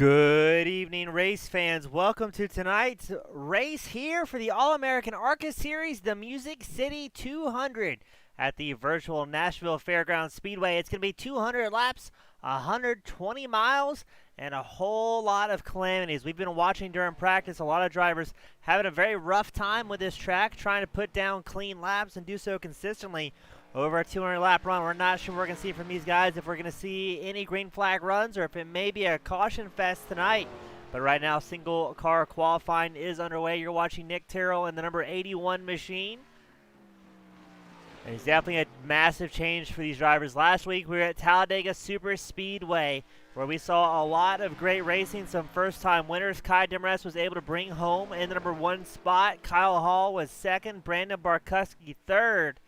Good evening, race fans. Welcome to tonight's race here for the All-American ARCA Series, the Music City 200 at the virtual Nashville Fairgrounds Speedway. It's going to be 200 laps, 120 miles, and a whole lot of calamities. We've been watching during practice a lot of drivers having a very rough time with this track, trying to put down clean laps and do so consistently over a 200-lap run. We're not sure what we're going to see from these guys, if we're going to see any green flag runs or if it may be a caution fest tonight. But right now, single car qualifying is underway. You're watching Nick Terrell in the number 81 machine. And it's definitely a massive change for these drivers. Last week, we were at Talladega Super Speedway, where we saw a lot of great racing, some first-time winners. Kai Demarest was able to bring home in the number 1 spot. Kyle Hall was second. Brandon Barkuski third.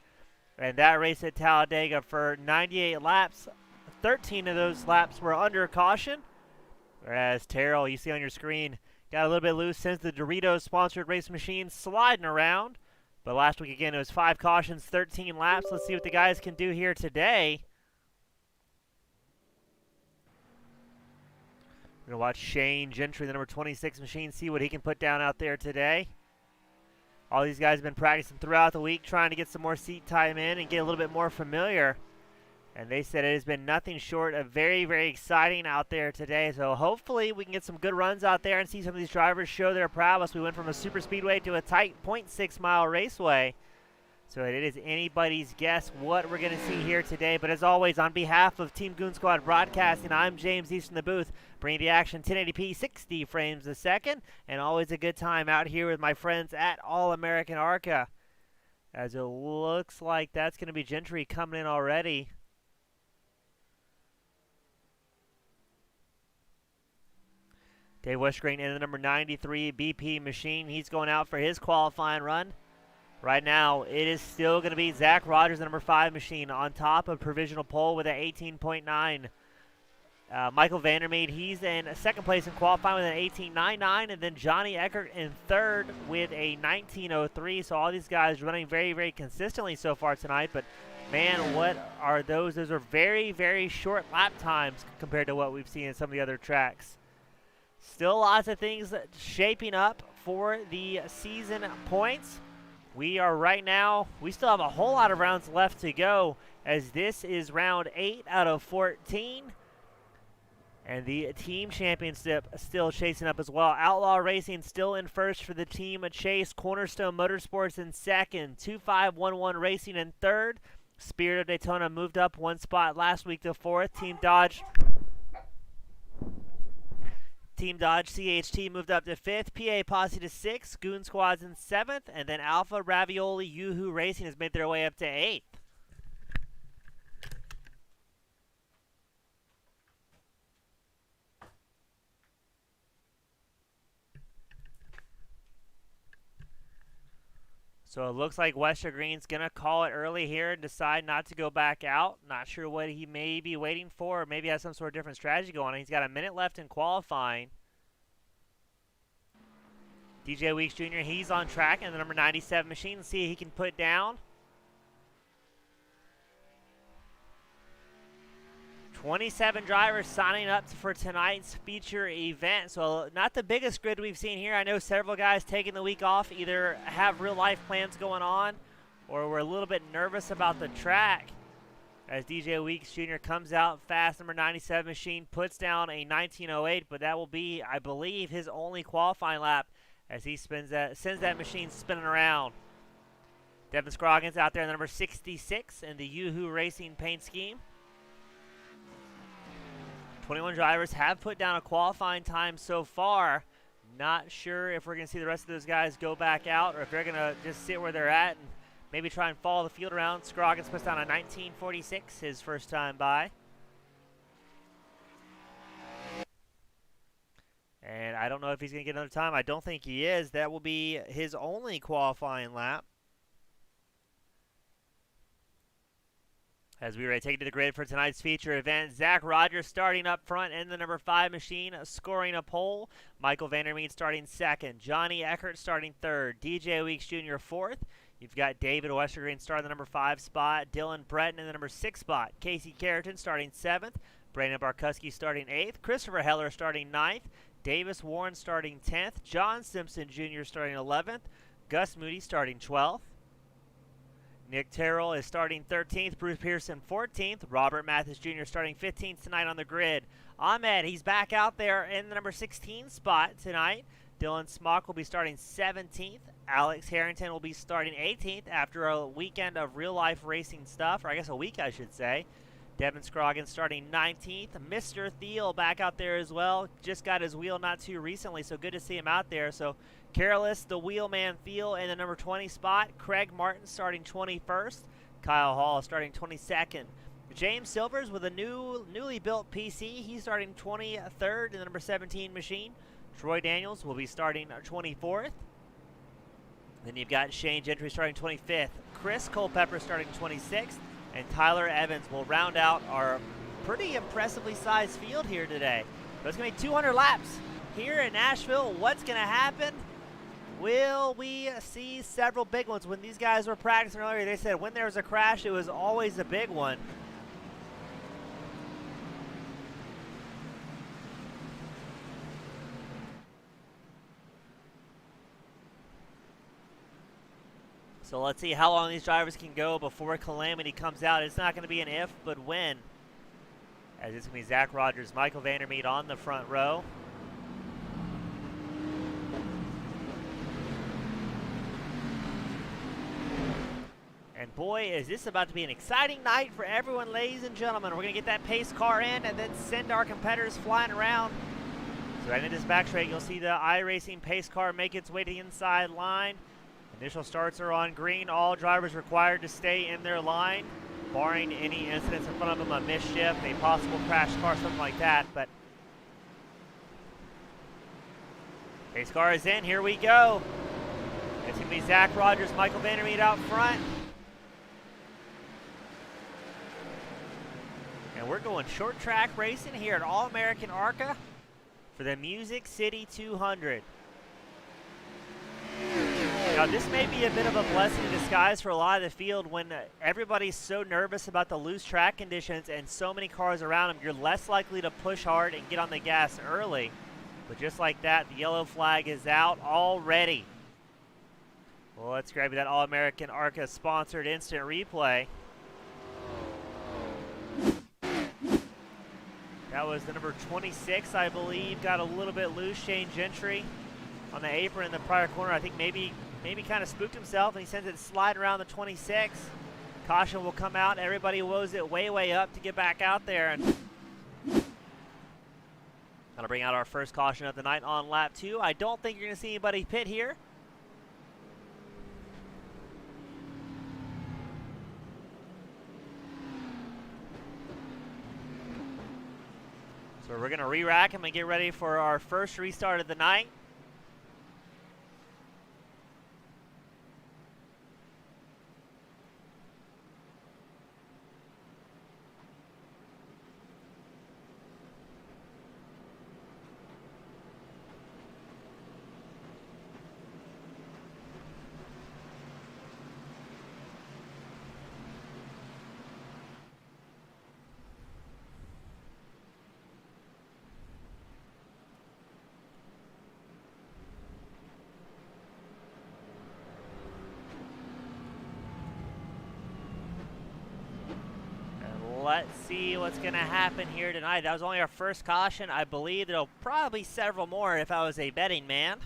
And that race at Talladega for 98 laps, 13 of those laps were under caution. Whereas Terrell, you see on your screen, got a little bit loose since the Doritos-sponsored race machine sliding around. But last week, again, it was 5 cautions, 13 laps. Let's see what the guys can do here today. We're going to watch Shane Gentry, the number 26 machine, see what he can put down out there today. All these guys have been practicing throughout the week, trying to get some more seat time in and get a little bit more familiar. And they said it has been nothing short of very, very exciting out there today. So hopefully we can get some good runs out there and see some of these drivers show their prowess. We went from a super speedway to a tight 0.6-mile raceway. So it is anybody's guess what we're going to see here today. But as always, on behalf of Team Goon Squad Broadcasting, I'm James East in the booth, bringing the action 1080p, 60 frames a second. And always a good time out here with my friends at All-American ARCA. As it looks like that's going to be Gentry coming in already. Dave Westgreen in the number 93 BP machine. He's going out for his qualifying run. Right now, it is still going to be Zach Rogers, the number 5 machine, on top of provisional pole with an 18.9. Michael Vandermeed, he's in second place in qualifying with an 18.99, and then Johnny Eckert in third with a 19.03. So all these guys running very, very consistently so far tonight. But man, what are those? Those are very, very short lap times compared to what we've seen in some of the other tracks. Still lots of things shaping up for the season points. We are right now, we still have a whole lot of rounds left to go, as this is round 8 out of 14. And the team championship still chasing up as well. Outlaw Racing still in first for the team chase. Cornerstone Motorsports in second. 2511 Racing in third. Spirit of Daytona moved up 1 spot last week to 4th. Team Dodge CHT moved up to 5th, PA Posse to 6th, Goon Squad's in 7th, and then Alpha Ravioli Yoo-Hoo Racing has made their way up to 8th. So it looks like Wester Green's going to call it early here and decide not to go back out. Not sure what he may be waiting for, or maybe has some sort of different strategy going on. He's got a minute left in qualifying. DJ Weeks Jr., he's on track in the number 97 machine. Let's see if he can put down. 27 drivers signing up for tonight's feature event. So not the biggest grid we've seen here. I know several guys taking the week off either have real life plans going on or we're a little bit nervous about the track. As DJ Weeks Jr. comes out fast, number 97 machine puts down a 19.08, but that will be, I believe, his only qualifying lap as he sends that machine spinning around. Devin Scroggins out there in the number 66 in the Yoo-Hoo Racing paint scheme. 21 drivers have put down a qualifying time so far. Not sure if we're going to see the rest of those guys go back out or if they're going to just sit where they're at and maybe try and follow the field around. Scroggins puts down a 19.46 his first time by. And I don't know if he's going to get another time. I don't think he is. That will be his only qualifying lap. As we ready to take it to the grid for tonight's feature event, Zach Rogers starting up front in the number 5 machine, scoring a pole. Michael Vandermeed starting second. Johnny Eckert starting third. DJ Weeks Jr. fourth. You've got David Westergreen starting the number 5 spot, Dylan Breton in the number 6 spot, Casey Carrington starting 7th, Brandon Barkuski starting 8th, Christopher Heller starting 9th, Davis Warren starting 10th, John Simpson Jr. starting 11th, Gus Moody starting 12th. Nick Terrell is starting 13th, Bruce Pearson 14th, Robert Mathis Jr. starting 15th tonight on the grid. Ahmed, he's back out there in the number 16 spot tonight. Dylan Smock will be starting 17th. Alex Harrington will be starting 18th after a weekend of real-life racing stuff, or I guess a week I should say. Devin Scroggins starting 19th. Mr. Thiel back out there as well. Just got his wheel not too recently, so good to see him out there. So Careless, the wheelman Thiel in the number 20 spot. Craig Martin starting 21st. Kyle Hall starting 22nd. James Silvers with a newly built PC. He's starting 23rd in the number 17 machine. Troy Daniels will be starting 24th. Then you've got Shane Gentry starting 25th. Chris Culpepper starting 26th. And Tyler Evans will round out our pretty impressively sized field here today. So it's going to be 200 laps here in Nashville. What's going to happen? Will we see several big ones? When these guys were practicing earlier, they said when there was a crash, it was always a big one. So let's see how long these drivers can go before calamity comes out. It's not going to be an if, but when. As it's going to be Zach Rogers, Michael Vandermeet on the front row. And boy, is this about to be an exciting night for everyone, ladies and gentlemen. We're going to get that pace car in and then send our competitors flying around. So right in this back straight, you'll see the iRacing pace car make its way to the inside line. Initial starts are on green. All drivers required to stay in their line, barring any incidents in front of them, a mischief, a possible crash car, something like that. But pace car is in. Here we go. It's going to be Zach Rogers, Michael Vandermeet out front. And we're going short track racing here at All-American ARCA for the Music City 200. Now, this may be a bit of a blessing in disguise for a lot of the field when everybody's so nervous about the loose track conditions and so many cars around them. You're less likely to push hard and get on the gas early. But just like that, the yellow flag is out already. Well, let's grab that All-American ARCA sponsored instant replay. That was the number 26, I believe. Got a little bit loose, Shane Gentry on the apron in the prior corner. I think maybe kind of spooked himself, and he sends it sliding around the 26. Caution will come out. Everybody woes it way up to get back out there. And that'll bring out our first caution of the night on lap 2. I don't think you're going to see anybody pit here. So we're going to re-rack him and get ready for our first restart of the night. Let's see what's going to happen here tonight. That was only our first caution. I believe there'll probably be several more if I was a betting man.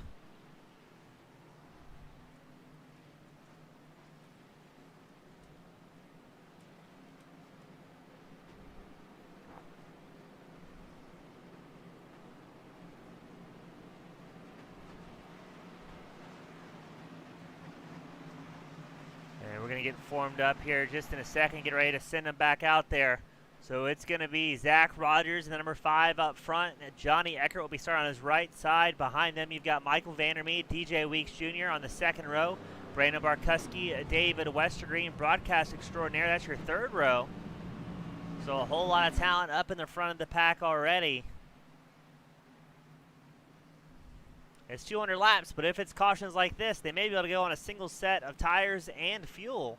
We're going to get formed up here just in a second, get ready to send them back out there. So it's going to be Zach Rogers and the number 5 up front. Johnny Eckert will be starting on his right side. Behind them, you've got Michael Vandermeet, DJ Weeks Jr. on the second row. Brandon Barkuski, David Westergreen, broadcast extraordinaire. That's your third row. So a whole lot of talent up in the front of the pack already. It's 200 laps, but if it's cautions like this, they may be able to go on a single set of tires and fuel.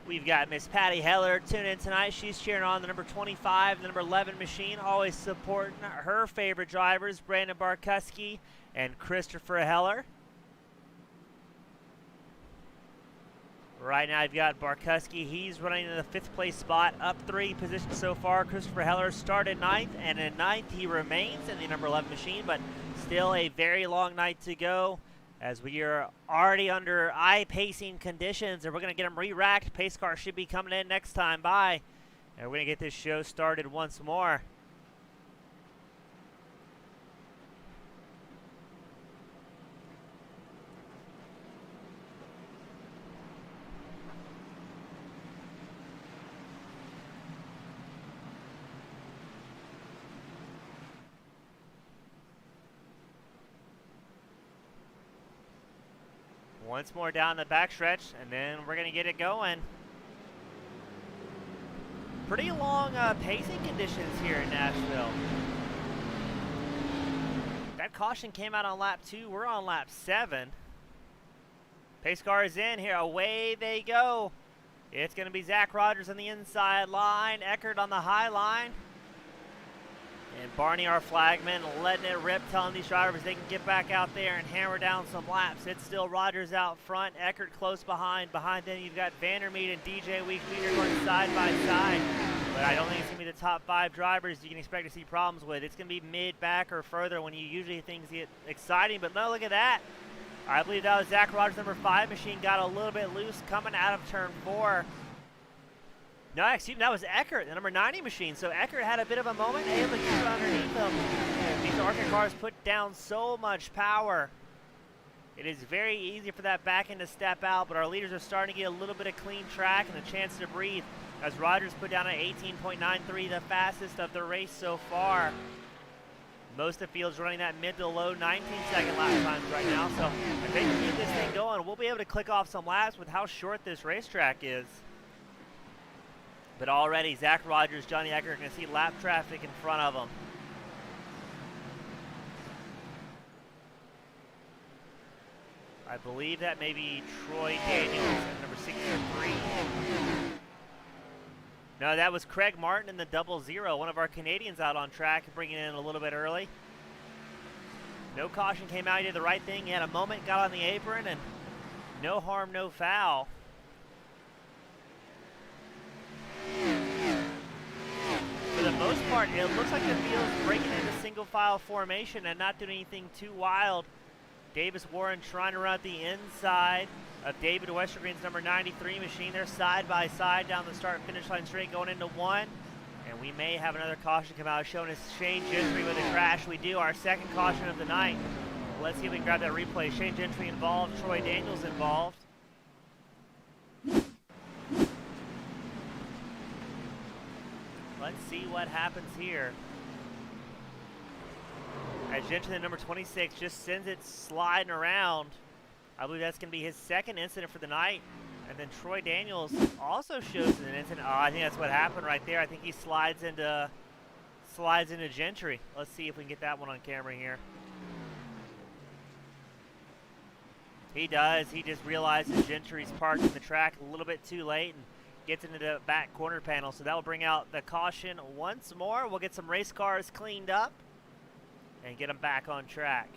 We've got Miss Patty Heller tuning in tonight. She's cheering on the number 25, the number 11 machine, always supporting her favorite drivers, Brandon Barkuski and Christopher Heller. Right now, I've got Barkuski. He's running in the 5th place spot, up 3 positions so far. Christopher Heller started 9th, and in 9th he remains in the number 11 machine, but still a very long night to go, as we are already under eye-pacing conditions, and we're going to get them re-racked. Pace car should be coming in next time by, and we're going to get this show started once more. Once more down the backstretch, and then we're going to get it going. Pretty long pacing conditions here in Nashville. That caution came out on lap 2. We're on lap 7. Pace car is in here. Away they go. It's going to be Zach Rogers on the inside line, Eckert on the high line. And Barney, our flagman, letting it rip, telling these drivers they can get back out there and hammer down some laps. It's still Rogers out front, Eckert close behind. Behind them, you've got Vandermeet and DJ Weekleader going side by side. But I don't think it's going to be the top 5 drivers you can expect to see problems with. It's going to be mid, back, or further when you usually things get exciting. But no, look at that. I believe that was Zach Rogers' number 5 machine got a little bit loose coming out of turn 4. No, excuse me, that was Eckert, the number 90 machine. So Eckert had a bit of a moment, able to keep it underneath him. These ARCA cars put down so much power. It is very easy for that back end to step out, but our leaders are starting to get a little bit of clean track and a chance to breathe, as Rogers put down an 18.93, the fastest of the race so far. Most of the field's running that mid to low 19-second lap times right now. So if they can keep this thing going, we'll be able to click off some laps with how short this racetrack is. But already, Zach Rogers, Johnny Eckert are going to see lap traffic in front of them. I believe that may be Troy Daniels at number 63. No, that was Craig Martin in the 00, one of our Canadians out on track, bringing in a little bit early. No caution came out. He did the right thing. He had a moment, got on the apron, and no harm, no foul. For the most part, it looks like the field's breaking into single file formation and not doing anything too wild. Davis Warren trying to run the inside of David Westergreen's number 93 machine. They're side by side down the start finish line straight going into 1. And we may have another caution come out showing us Shane Gentry with a crash. We do, our second caution of the night. Let's see if we can grab that replay. Shane Gentry involved, Troy Daniels involved. Let's see what happens here. As Gentry, the number 26, just sends it sliding around. I believe that's going to be his second incident for the night. And then Troy Daniels also shows an incident. Oh, I think that's what happened right there. I think he slides into Gentry. Let's see if we can get that one on camera here. He does. He just realizes Gentry's parked in the track a little bit too late and gets into the back corner panel. So that will bring out the caution once more. We'll get some race cars cleaned up and get them back on track.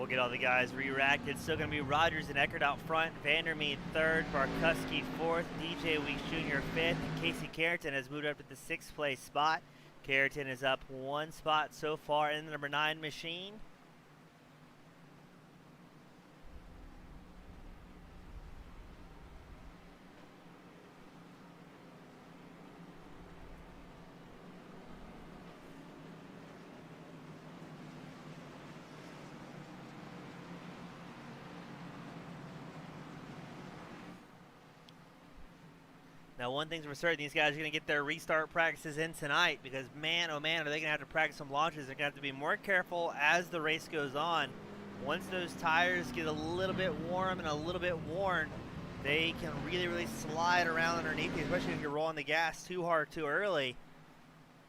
We'll get all the guys re-racked. It's still going to be Rogers and Eckert out front, Vandermeer third, Barkuski fourth, DJ Weeks Jr. fifth, and Casey Carrington has moved up to the 6th place spot. Carrington is up 1 spot so far in the number 9 machine. Now, one thing's for certain, these guys are going to get their restart practices in tonight because, man, oh man, are they going to have to practice some launches. They're going to have to be more careful as the race goes on. Once those tires get a little bit warm and a little bit worn, they can really, really slide around underneath you, especially if you're rolling the gas too hard too early.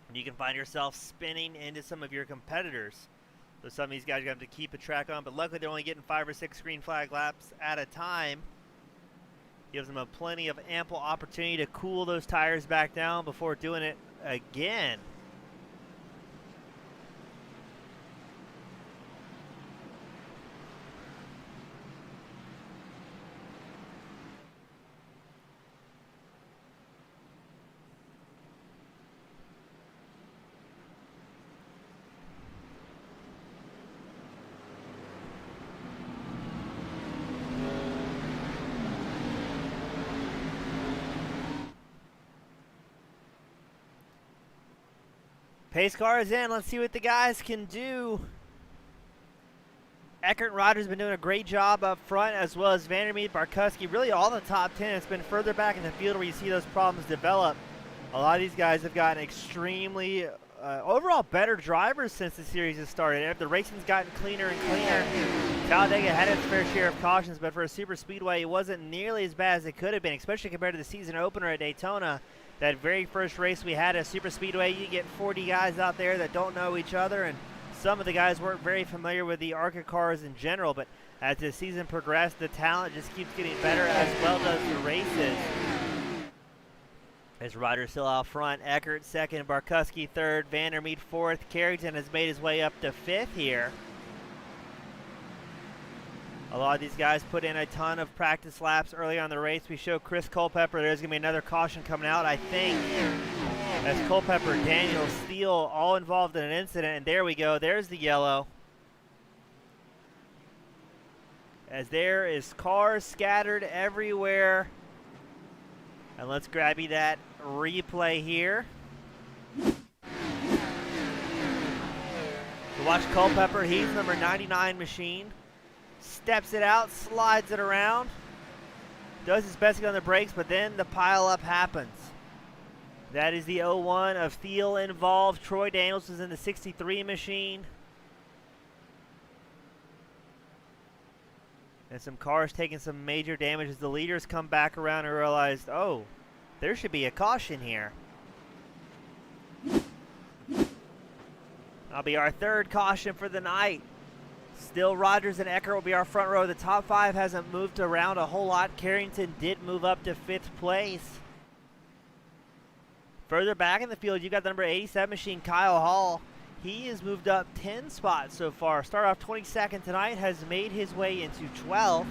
And you can find yourself spinning into some of your competitors. So some of these guys are going to have to keep a track on, but luckily they're only getting 5 or 6 green flag laps at a time. Gives them plenty of ample opportunity to cool those tires back down before doing it again. Pace car is in. Let's see what the guys can do. Eckert and Rogers have been doing a great job up front, as well as Vandermeer, Barkuski. Really all in the top 10. It's been further back in the field where you see those problems develop. A lot of these guys have gotten extremely, overall better drivers since the series has started. The racing's gotten cleaner and cleaner. Talladega had its fair share of cautions, but for a super speedway, it wasn't nearly as bad as it could have been, especially compared to the season opener at Daytona. That very first race we had at Super Speedway, you get 40 guys out there that don't know each other, and some of the guys weren't very familiar with the ARCA cars in general, but as the season progressed, the talent just keeps getting better, as well does the races. As Rogers still out front, Eckert second, Barkuski third, Vandermeer fourth. Carrington has made his way up to 5th here. A lot of these guys put in a ton of practice laps early on in the race. We show Chris Culpepper. There's going to be another caution coming out, I think, as Culpepper, Daniel, Steele, all involved in an incident. And there we go. There's the yellow. As there is cars scattered everywhere. And let's grab you that replay here. To watch Culpepper, he's number 99 machine. Steps it out, slides it around, does his best to get on the brakes, but then the pile-up happens. That is the 01 of Thiel involved. Troy Daniels is in the 63 machine. And some cars taking some major damage as the leaders come back around and realized, oh, there should be a caution here. That'll be our 3rd caution for the night. Still, Rogers and Eckert will be our front row. The top 5 hasn't moved around a whole lot. Carrington did move up to 5th place. Further back in the field, you got the number 87 machine, Kyle Hall. He has moved up 10 spots so far. Started off 22nd tonight, has made his way into 12th.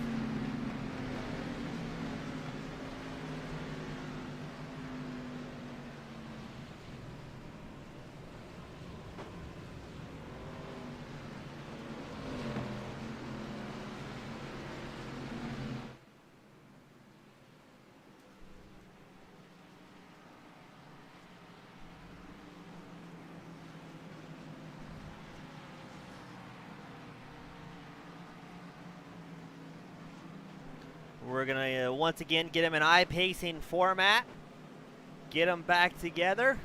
We're going to once again get them in I-pacing format. Get them back together.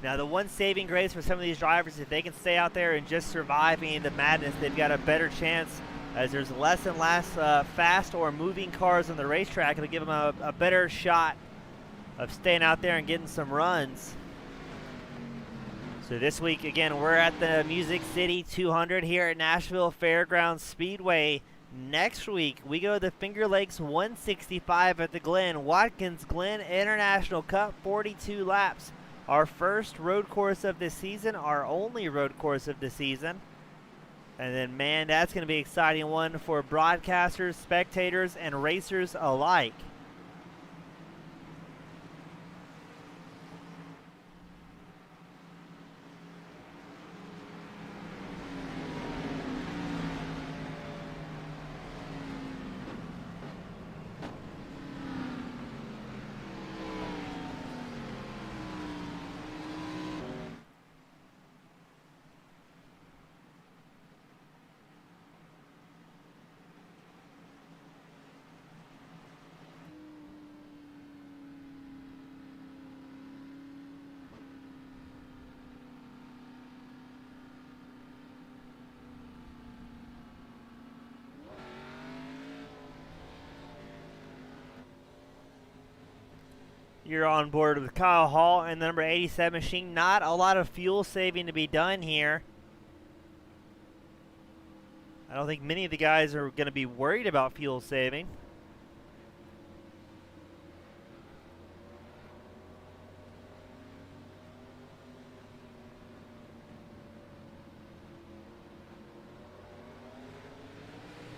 Now, the one saving grace for some of these drivers, if they can stay out there and just survive the madness, they've got a better chance, as there's less and less fast or moving cars on the racetrack. It'll give them a better shot of staying out there and getting some runs. So this week, again, we're at the Music City 200 here at Nashville Fairgrounds Speedway. Next week, we go to the Finger Lakes 165 at the Glen. Watkins Glen International Cup, 42 laps. Our first road course of the season, our only road course of the season. And then, man, that's going to be an exciting one for broadcasters, spectators, and racers alike. You're on board with Kyle Hall and the number 87 machine. Not a lot of fuel saving to be done here. I don't think many of the guys are going to be worried about fuel saving.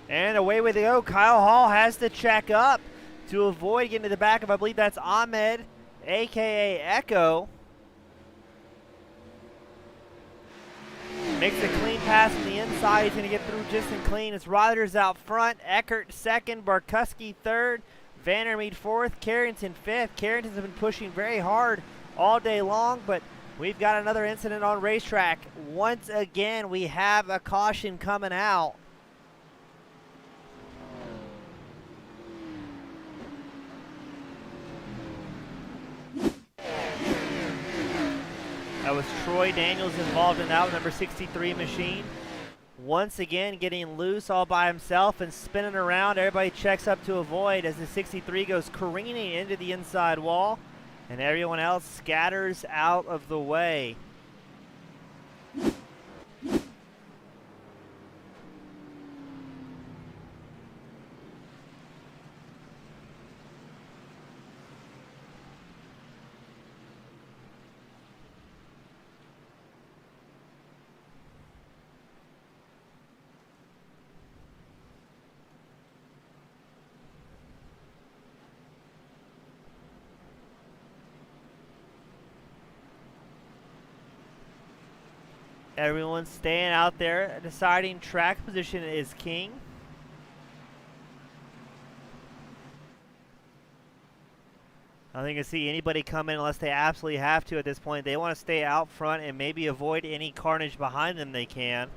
And away we go. Kyle Hall has to check up to avoid getting to the back of, I believe that's Ahmed, a.k.a. Echo. Makes a clean pass from the inside. He's going to get through just and clean. It's Rodgers out front, Eckert second, Barkuski third, Vandermeed fourth, Carrington fifth. Carrington's been pushing very hard all day long, but we've got another incident on racetrack. Once again, we have a caution coming out. That was Troy Daniels involved in that number 63 machine. Once again getting loose all by himself and spinning around. Everybody checks up to avoid as the 63 goes careening into the inside wall and everyone else scatters out of the way. Everyone's staying out there, deciding track position is king. I don't think I see anybody come in unless they absolutely have to at this point. They want to stay out front and maybe avoid any carnage behind them they can.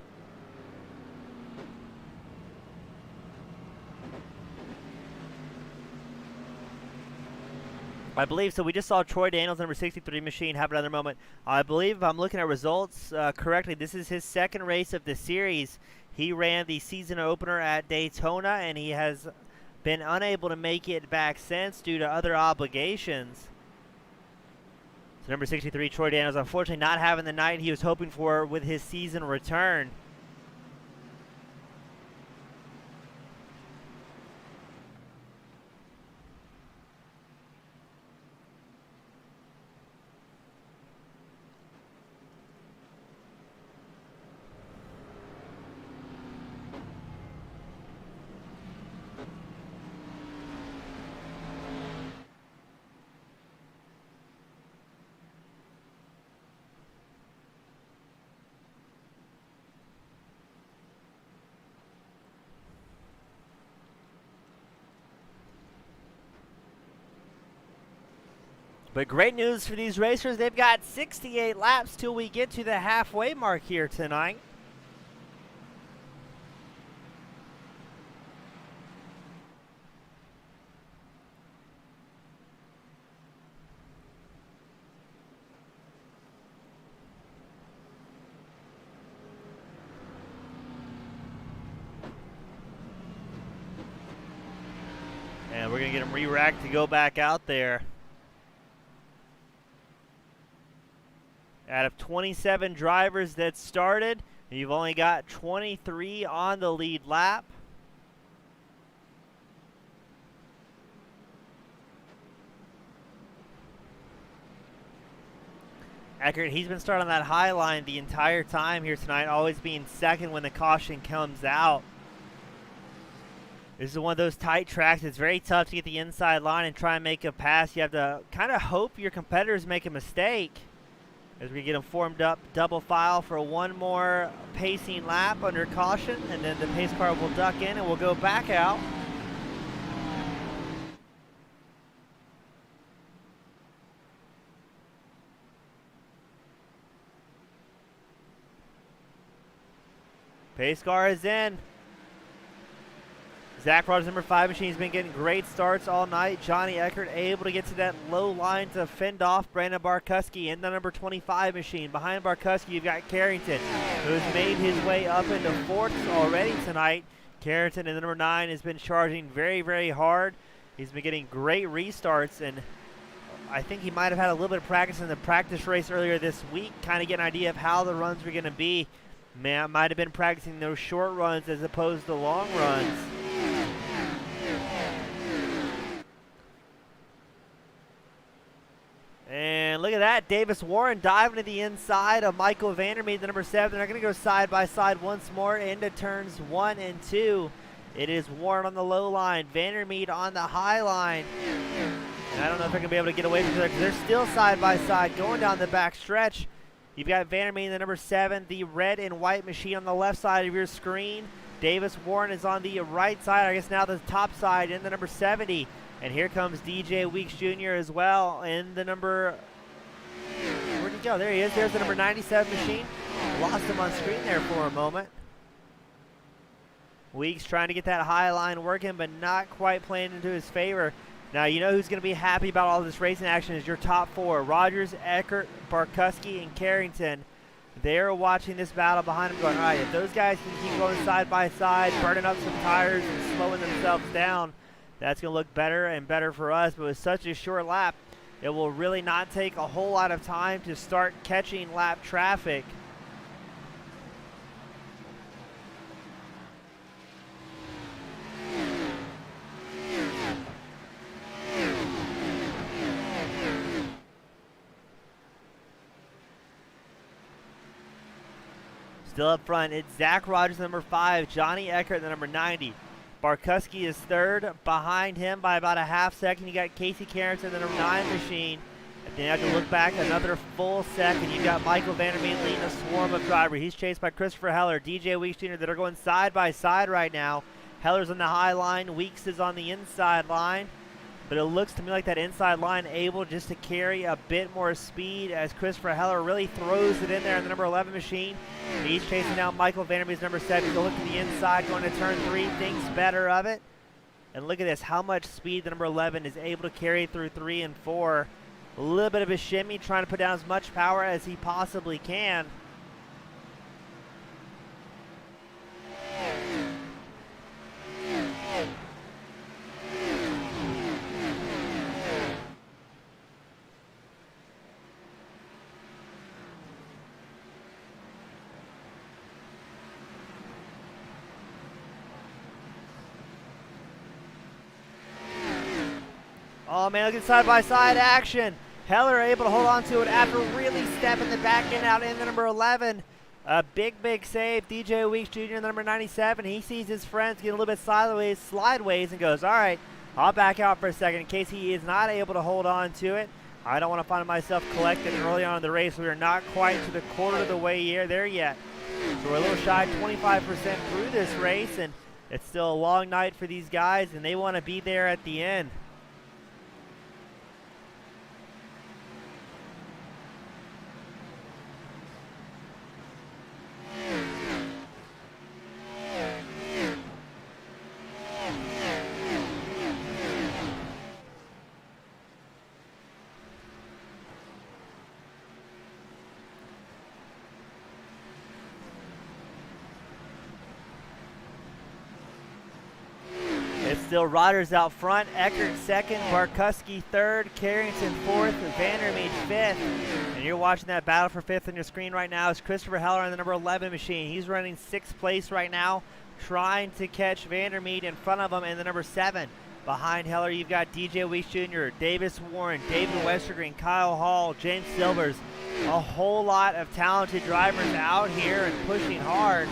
I believe so. We just saw Troy Daniels, number 63 machine, have another moment. I believe, if I'm looking at results correctly, this is his second race of the series. He ran the season opener at Daytona, and he has been unable to make it back since due to other obligations. So number 63, Troy Daniels, unfortunately not having the night he was hoping for with his season return. But great news for these racers. They've got 68 laps till we get to the halfway mark here tonight. And we're going to get them re-racked to go back out there. Out of 27 drivers that started, you've only got 23 on the lead lap. Eckert, he's been starting on that high line the entire time here tonight, always being second when the caution comes out. This is one of those tight tracks. It's very tough to get the inside line and try and make a pass. You have to kind of hope your competitors make a mistake. As we get them formed up, double file for one more pacing lap under caution, and then the pace car will duck in and we'll go back out. Pace car is in. Zach Rogers' number 5 machine's been getting great starts all night. Johnny Eckert able to get to that low line to fend off Brandon Barkuski in the number 25 machine. Behind Barkuski, you've got Carrington, who's made his way up into 4th already tonight. Carrington in the number 9 has been charging very, very hard. He's been getting great restarts, and I think he might have had a little bit of practice in the practice race earlier this week, kind of get an idea of how the runs were going to be. Man, might have been practicing those short runs as opposed to long runs. And look at that, Davis Warren diving to the inside of Michael Vandermeed, the number 7. They're going to go side by side once more into turns 1 and 2. It is Warren on the low line, Vandermeed on the high line. And I don't know if they're going to be able to get away from each other because they're still side by side going down the back stretch. You've got Vandermeed, the number 7, the red and white machine on the left side of your screen. Davis Warren is on the right side, I guess now the top side in the number 70. And here comes DJ Weeks Jr. as well in the number, where'd he go? There he is. There's the number 97 machine. Lost him on screen there for a moment. Weeks trying to get that high line working, but not quite playing into his favor. Now, you know who's going to be happy about all this racing action is your top 4. Rogers, Eckert, Barkuski, and Carrington. They're watching this battle behind them going, all right, if those guys can keep going side by side, burning up some tires and slowing themselves down, that's going to look better and better for us. But with such a short lap, it will really not take a whole lot of time to start catching lap traffic. Still up front, it's Zach Rogers, number 5, Johnny Eckert, the number 90. Barkuski is 3rd. Behind him by about a half second, you got Casey Carrington, the number 9 machine. And then you have to look back another full second. You've got Michael Vandermeed leading a swarm of drivers. He's chased by Christopher Heller, DJ Weeks Jr. that are going side by side right now. Heller's on the high line, Weeks is on the inside line. But it looks to me like that inside line able just to carry a bit more speed as Christopher Heller really throws it in there in the number 11 machine. He's chasing down Michael Vandermeed's number 7. He'll look to the inside going to turn 3, thinks better of it. And look at this, how much speed the number 11 is able to carry through 3 and 4. A little bit of a shimmy, trying to put down as much power as he possibly can. Oh man, look at side-by-side action. Heller able to hold on to it after really stepping the back end out in the number 11. A big, big save. DJ Weeks Jr. in the number 97. He sees his friends get a little bit slideways and goes, all right, I'll back out for a second in case he is not able to hold on to it. I don't want to find myself collected early on in the race. We are not quite to the quarter of the way there yet. So we're a little shy, 25% through this race, and it's still a long night for these guys, and they want to be there at the end. Still Rodgers out front, Eckert 2nd, Barkuski 3rd, Carrington 4th, Vandermeed 5th. And you're watching that battle for 5th on your screen right now. It's Christopher Heller on the number 11 machine. He's running 6th place right now, trying to catch Vandermeed in front of him in the number 7. Behind Heller, you've got DJ Weeks Jr., Davis Warren, David Westergreen, Kyle Hall, James Silvers. a whole lot of talented drivers out here and pushing hard.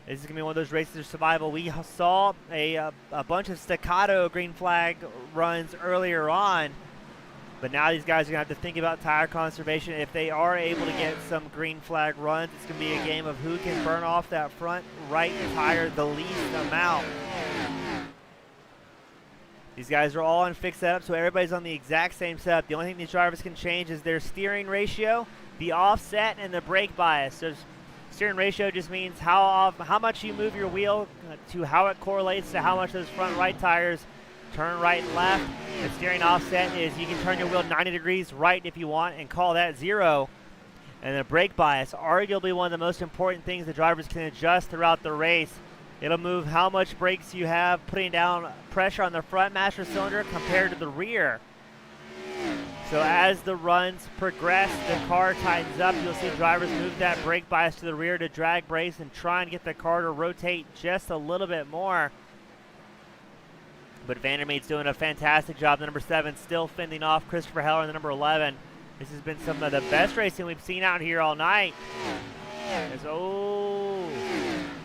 This is going to be one of those races of survival. We saw a bunch of staccato green flag runs earlier on, but now these guys are going to have to think about tire conservation. If they are able to get some green flag runs, it's going to be a game of who can burn off that front right tire the least amount. These guys are all on fixed setup, so everybody's on the exact same setup. The only thing these drivers can change is their steering ratio, the offset, and the brake bias. So steering ratio just means how much you move your wheel to how it correlates to how much those front right tires turn right and left. The steering offset is you can turn your wheel 90 degrees right if you want and call that 0. And the brake bias, arguably one of the most important things the drivers can adjust throughout the race. It'll move how much brakes you have, putting down pressure on the front master cylinder compared to the rear. So as the runs progress, the car tightens up. You'll see drivers move that brake bias to the rear to drag brakes and try and get the car to rotate just a little bit more. But Vandermeer's doing a fantastic job. The number 7 still fending off Christopher Heller in the number 11. This has been some of the best racing we've seen out here all night.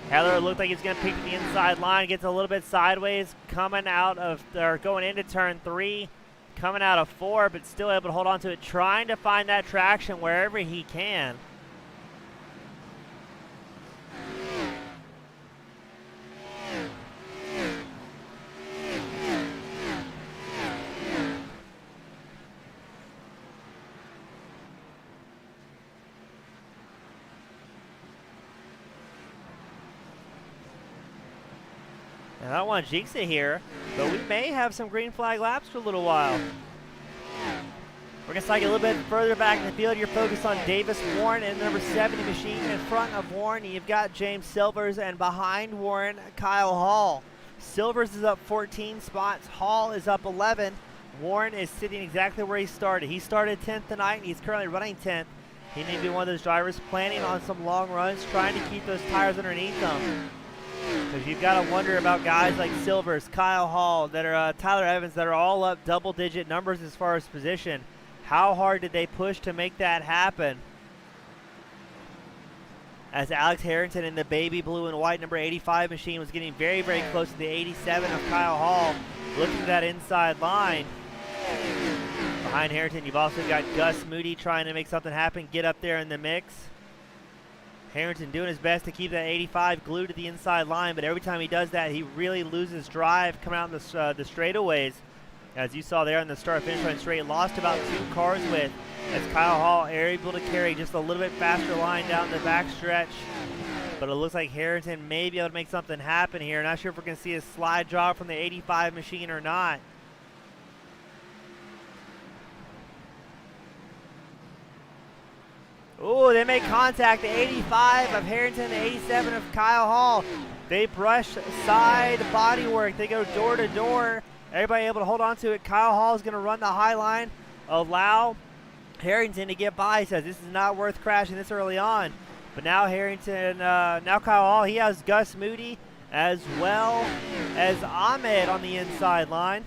Heller looked like he's going to peek the inside line, gets a little bit sideways, coming out of, or going into turn 3, coming out of 4, but still able to hold on to it, trying to find that traction wherever he can. I don't want to jinx it here, but we may have some green flag laps for a little while. We're going to slide a little bit further back in the field. You're focused on Davis Warren and the number 70 machine. In front of Warren, you've got James Silvers, and behind Warren, Kyle Hall. Silvers is up 14 spots. Hall is up 11. Warren is sitting exactly where he started. He started 10th tonight, and he's currently running 10th. He may be one of those drivers planning on some long runs, trying to keep those tires underneath them. Because you've got to wonder about guys like Silvers, Kyle Hall, that are Tyler Evans, that are all up double-digit numbers as far as position. How hard did they push to make that happen? As Alex Harrington in the baby blue and white number 85 machine was getting very, very close to the 87 of Kyle Hall, looking at that inside line. Behind Harrington, you've also got Gus Moody trying to make something happen, get up there in the mix. Harrington doing his best to keep that 85 glued to the inside line, but every time he does that, he really loses drive coming out in the straightaways. As you saw there on the start-finish line straight, lost about 2 cars with, as Kyle Hall able to carry just a little bit faster line down the back stretch. But it looks like Harrington may be able to make something happen here. Not sure if we're going to see a slide drop from the 85 machine or not. Oh, they make contact. The 85 of Harrington, the 87 of Kyle Hall. They brush side bodywork. They go door to door. Everybody able to hold on to it. Kyle Hall is going to run the high line, allow Harrington to get by. He says this is not worth crashing this early on. But now Harrington, now Kyle Hall, he has Gus Moody as well as Ahmed on the inside line.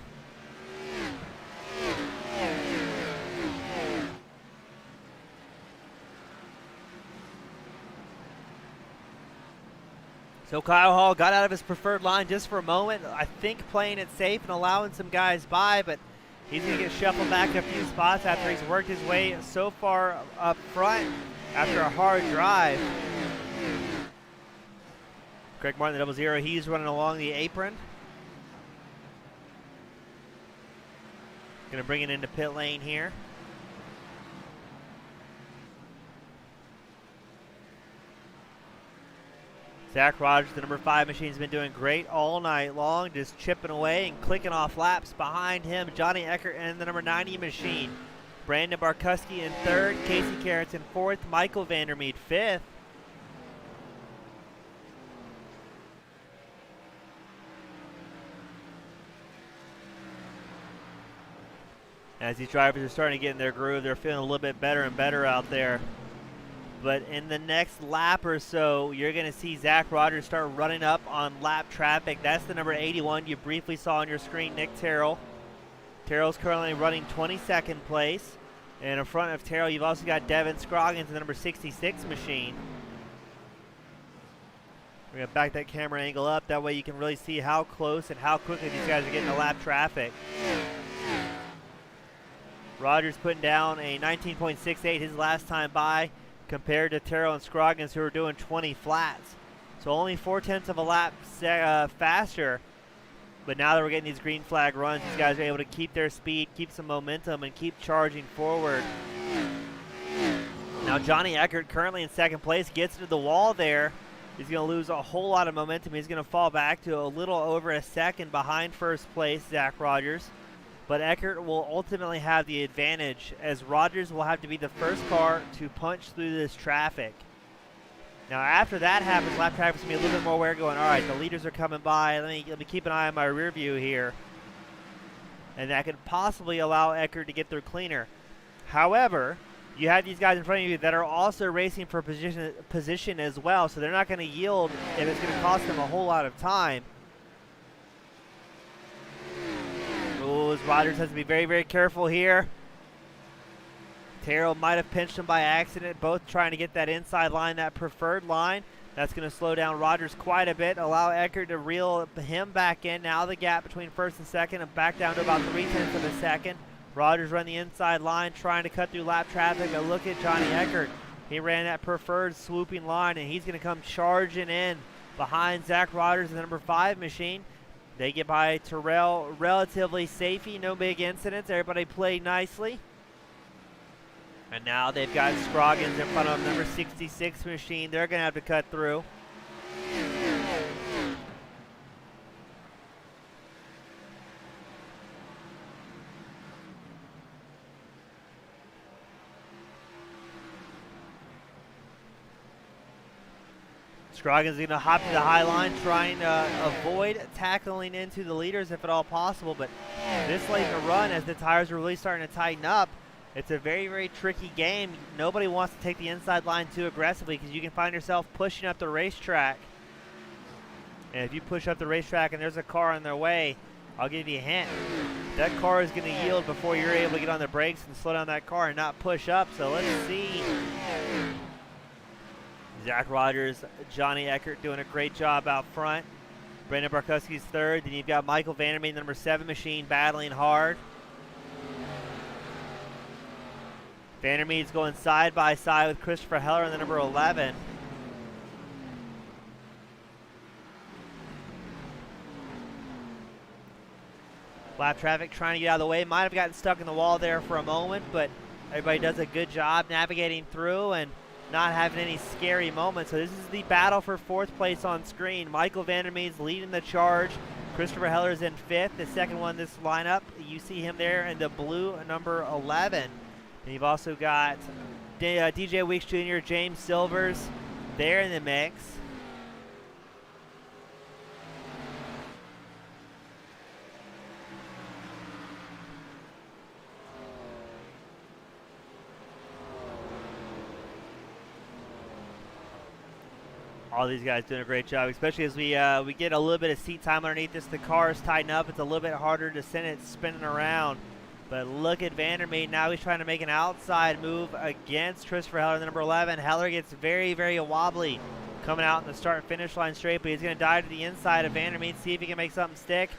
So Kyle Hall got out of his preferred line just for a moment, I think playing it safe and allowing some guys by, but he's going to get shuffled back a few spots after he's worked his way so far up front after a hard drive. Craig Martin, the 00, he's running along the apron. Going to bring it into pit lane here. Zach Rogers, the number 5 machine, has been doing great all night long, just chipping away and clicking off laps. Behind him, Johnny Eckert and the number 90 machine. Brandon Barkuski in 3rd, Casey Carrington 4th, Michael Vandermeer 5th. As these drivers are starting to get in their groove, they're feeling a little bit better and better out there. But in the next lap or so, you're going to see Zach Rogers start running up on lap traffic. That's the number 81 you briefly saw on your screen, Nick Terrell. Terrell's currently running 22nd place. And in front of Terrell, you've also got Devin Scroggins in the number 66 machine. We're going to back that camera angle up. That way you can really see how close and how quickly these guys are getting to lap traffic. Rogers putting down a 19.68 his last time by, compared to Terrell and Scroggins, who are doing 20 flats. So only 0.4 of a lap faster. But now that we're getting these green flag runs, these guys are able to keep their speed, keep some momentum, and keep charging forward. Now Johnny Eckert, currently in second place, gets into the wall there. He's going to lose a whole lot of momentum. He's going to fall back to a little over a second behind first place, Zach Rogers. But Eckert will ultimately have the advantage, as Rogers will have to be the first car to punch through this traffic. Now after that happens, lap traffic's going to be a little bit more aware, going, all right, the leaders are coming by. Let me keep an eye on my rear view here. And that could possibly allow Eckert to get through cleaner. However, you have these guys in front of you that are also racing for position as well, so they're not going to yield if it's going to cost them a whole lot of time. Ooh, Rogers has to be very, very careful here. Terrell might have pinched him by accident, both trying to get that inside line, that preferred line. That's going to slow down Rogers quite a bit, allow Eckert to reel him back in. Now the gap between first and second, and back down to about 0.3 of a second. Rogers run the inside line, trying to cut through lap traffic. But look at Johnny Eckert. He ran that preferred swooping line, and he's going to come charging in behind Zach Rogers in the number 5 machine. They get by Terrell relatively safely, no big incidents. Everybody played nicely. And now they've got Scroggins in front of number 66 machine. They're going to have to cut through. Scroggins is going to hop to the high line, trying to avoid tackling into the leaders if at all possible. But this late in the run, as the tires are really starting to tighten up, it's a very, very tricky game. Nobody wants to take the inside line too aggressively, because you can find yourself pushing up the racetrack. And if you push up the racetrack and there's a car in their way, I'll give you a hint. That car is going to yield before you're able to get on the brakes and slow down that car and not push up. So let's see. Zach Rogers, Johnny Eckert doing a great job out front. Brandon Barkowski's third. Then you've got Michael Vandermeer, the number 7 machine, battling hard. Vandermeer's going side by side with Christopher Heller in the number 11. Lap traffic trying to get out of the way. Might have gotten stuck in the wall there for a moment, but everybody does a good job navigating through and not having any scary moments. So this is the battle for 4th place on screen. Michael Vandermeer's leading the charge. Christopher Heller's in 5th, the second one in this lineup. You see him there in the blue, number 11. And you've also got DJ Weeks Jr., James Silvers, there in the mix. All these guys doing a great job, especially as we get a little bit of seat time underneath this. The cars tighten up. It's a little bit harder to send it spinning around. But look at Vandermeer. Now he's trying to make an outside move against Christopher Heller, the number 11. Heller gets very, very wobbly coming out in the start and finish line straight, but he's going to dive to the inside of Vandermeer, see if he can make something stick.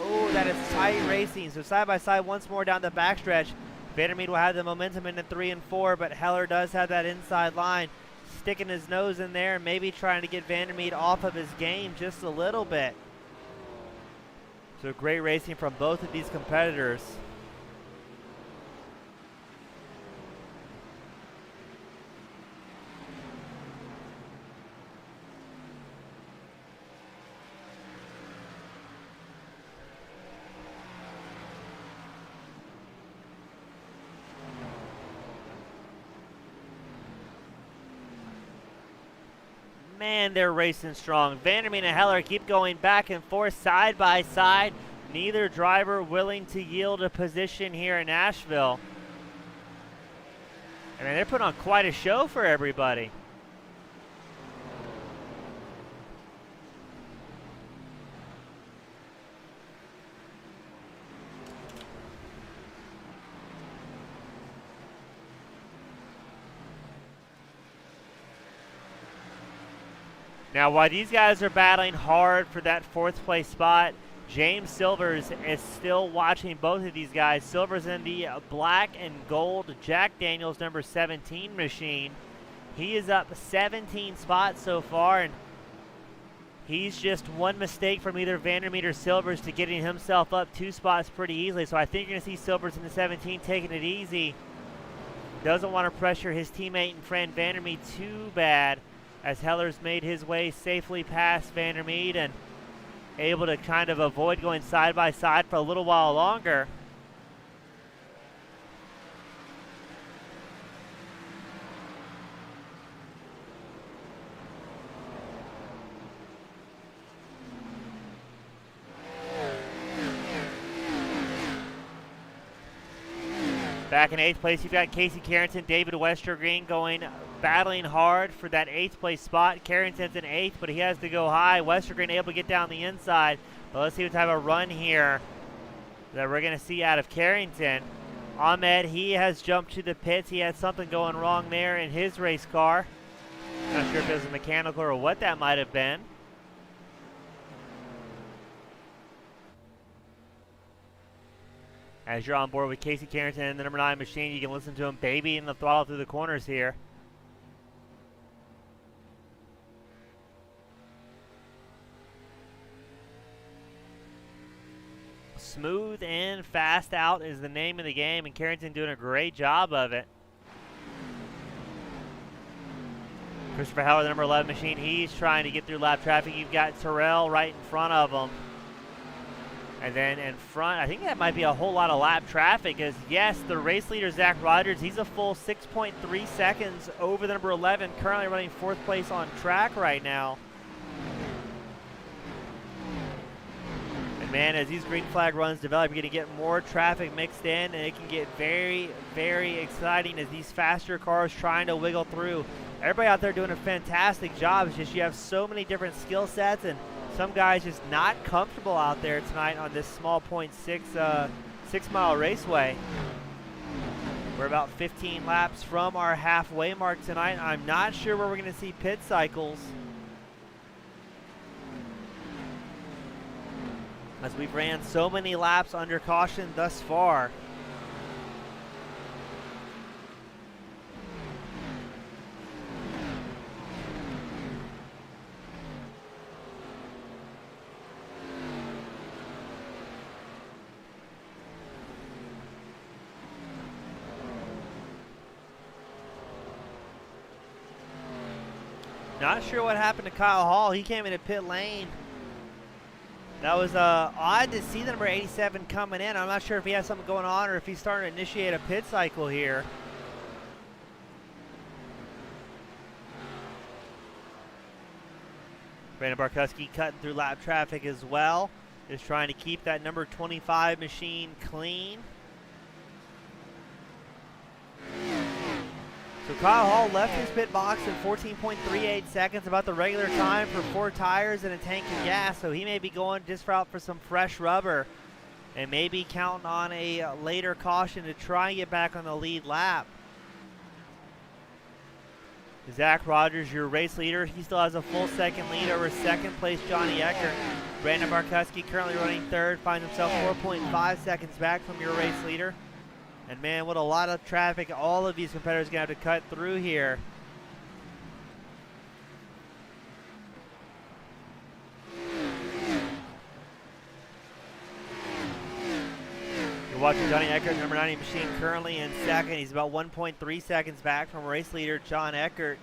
Oh, that is tight racing. So side by side once more down the backstretch. Vandermeer will have the momentum into 3 and 4, but Heller does have that inside line, sticking his nose in there and maybe trying to get Vandermeer off of his game just a little bit. So great racing from both of these competitors. Man, they're racing strong. Vandermeer and Heller keep going back and forth side by side. Neither driver willing to yield a position here in Nashville. I mean, they're putting on quite a show for everybody. Now, while these guys are battling hard for that fourth place spot, James Silvers is still watching both of these guys. Silvers in the black and gold Jack Daniels number 17 machine. He is up 17 spots so far, and he's just one mistake from either Vandermeet or Silvers to getting himself up 2 spots pretty easily. So I think you're going to see Silvers in the 17 taking it easy. Doesn't want to pressure his teammate and friend Vandermeet too bad, as Heller's made his way safely past Vandermeet and able to kind of avoid going side by side for a little while longer. Back in 8th place, you've got Casey Carrington, David Westergreen battling hard for that 8th place spot. Carrington's in 8th, but he has to go high. Westergreen able to get down the inside. But let's see what type of run here that we're going to see out of Carrington. Ahmed, he has jumped to the pits. He had something going wrong there in his race car. Not sure if it was mechanical or what that might have been. As you're on board with Casey Carrington and the number 9 machine, you can listen to him babying the throttle through the corners here. Smooth and fast out is the name of the game, and Carrington doing a great job of it. Christopher Heller, the number 11 machine, he's trying to get through lap traffic. You've got Terrell right in front of him. And then in front, I think that might be a whole lot of lap traffic, as yes, the race leader, Zach Rogers, he's a full 6.3 seconds over the number 11, currently running 4th place on track right now. And man, as these green flag runs develop, you're going to get more traffic mixed in, and it can get very, very exciting as these faster cars trying to wiggle through. Everybody out there doing a fantastic job. It's just you have so many different skill sets, and some guys just not comfortable out there tonight on this small 6-mile raceway. We're about 15 laps from our halfway mark tonight. I'm not sure where we're going to see pit cycles, as we've ran so many laps under caution thus far. Not sure what happened to Kyle Hall. He came into pit lane. That was odd to see the number 87 coming in. I'm not sure if he has something going on or if he's starting to initiate a pit cycle here. Brandon Barkuski cutting through lap traffic as well. Just trying to keep that number 25 machine clean. So Kyle Hall left his pit box in 14.38 seconds, about the regular time for 4 tires and a tank of gas. So he may be going just out for some fresh rubber and maybe counting on a later caution to try and get back on the lead lap. Zach Rogers, your race leader, he still has a full second lead over second place Johnny Eckert. Brandon Barkuski currently running 3rd, finds himself 4.5 seconds back from your race leader. And man, what a lot of traffic all of these competitors are going to have to cut through here. You're watching Johnny Eckert, number 90 machine, currently in 2nd. He's about 1.3 seconds back from race leader John Eckert.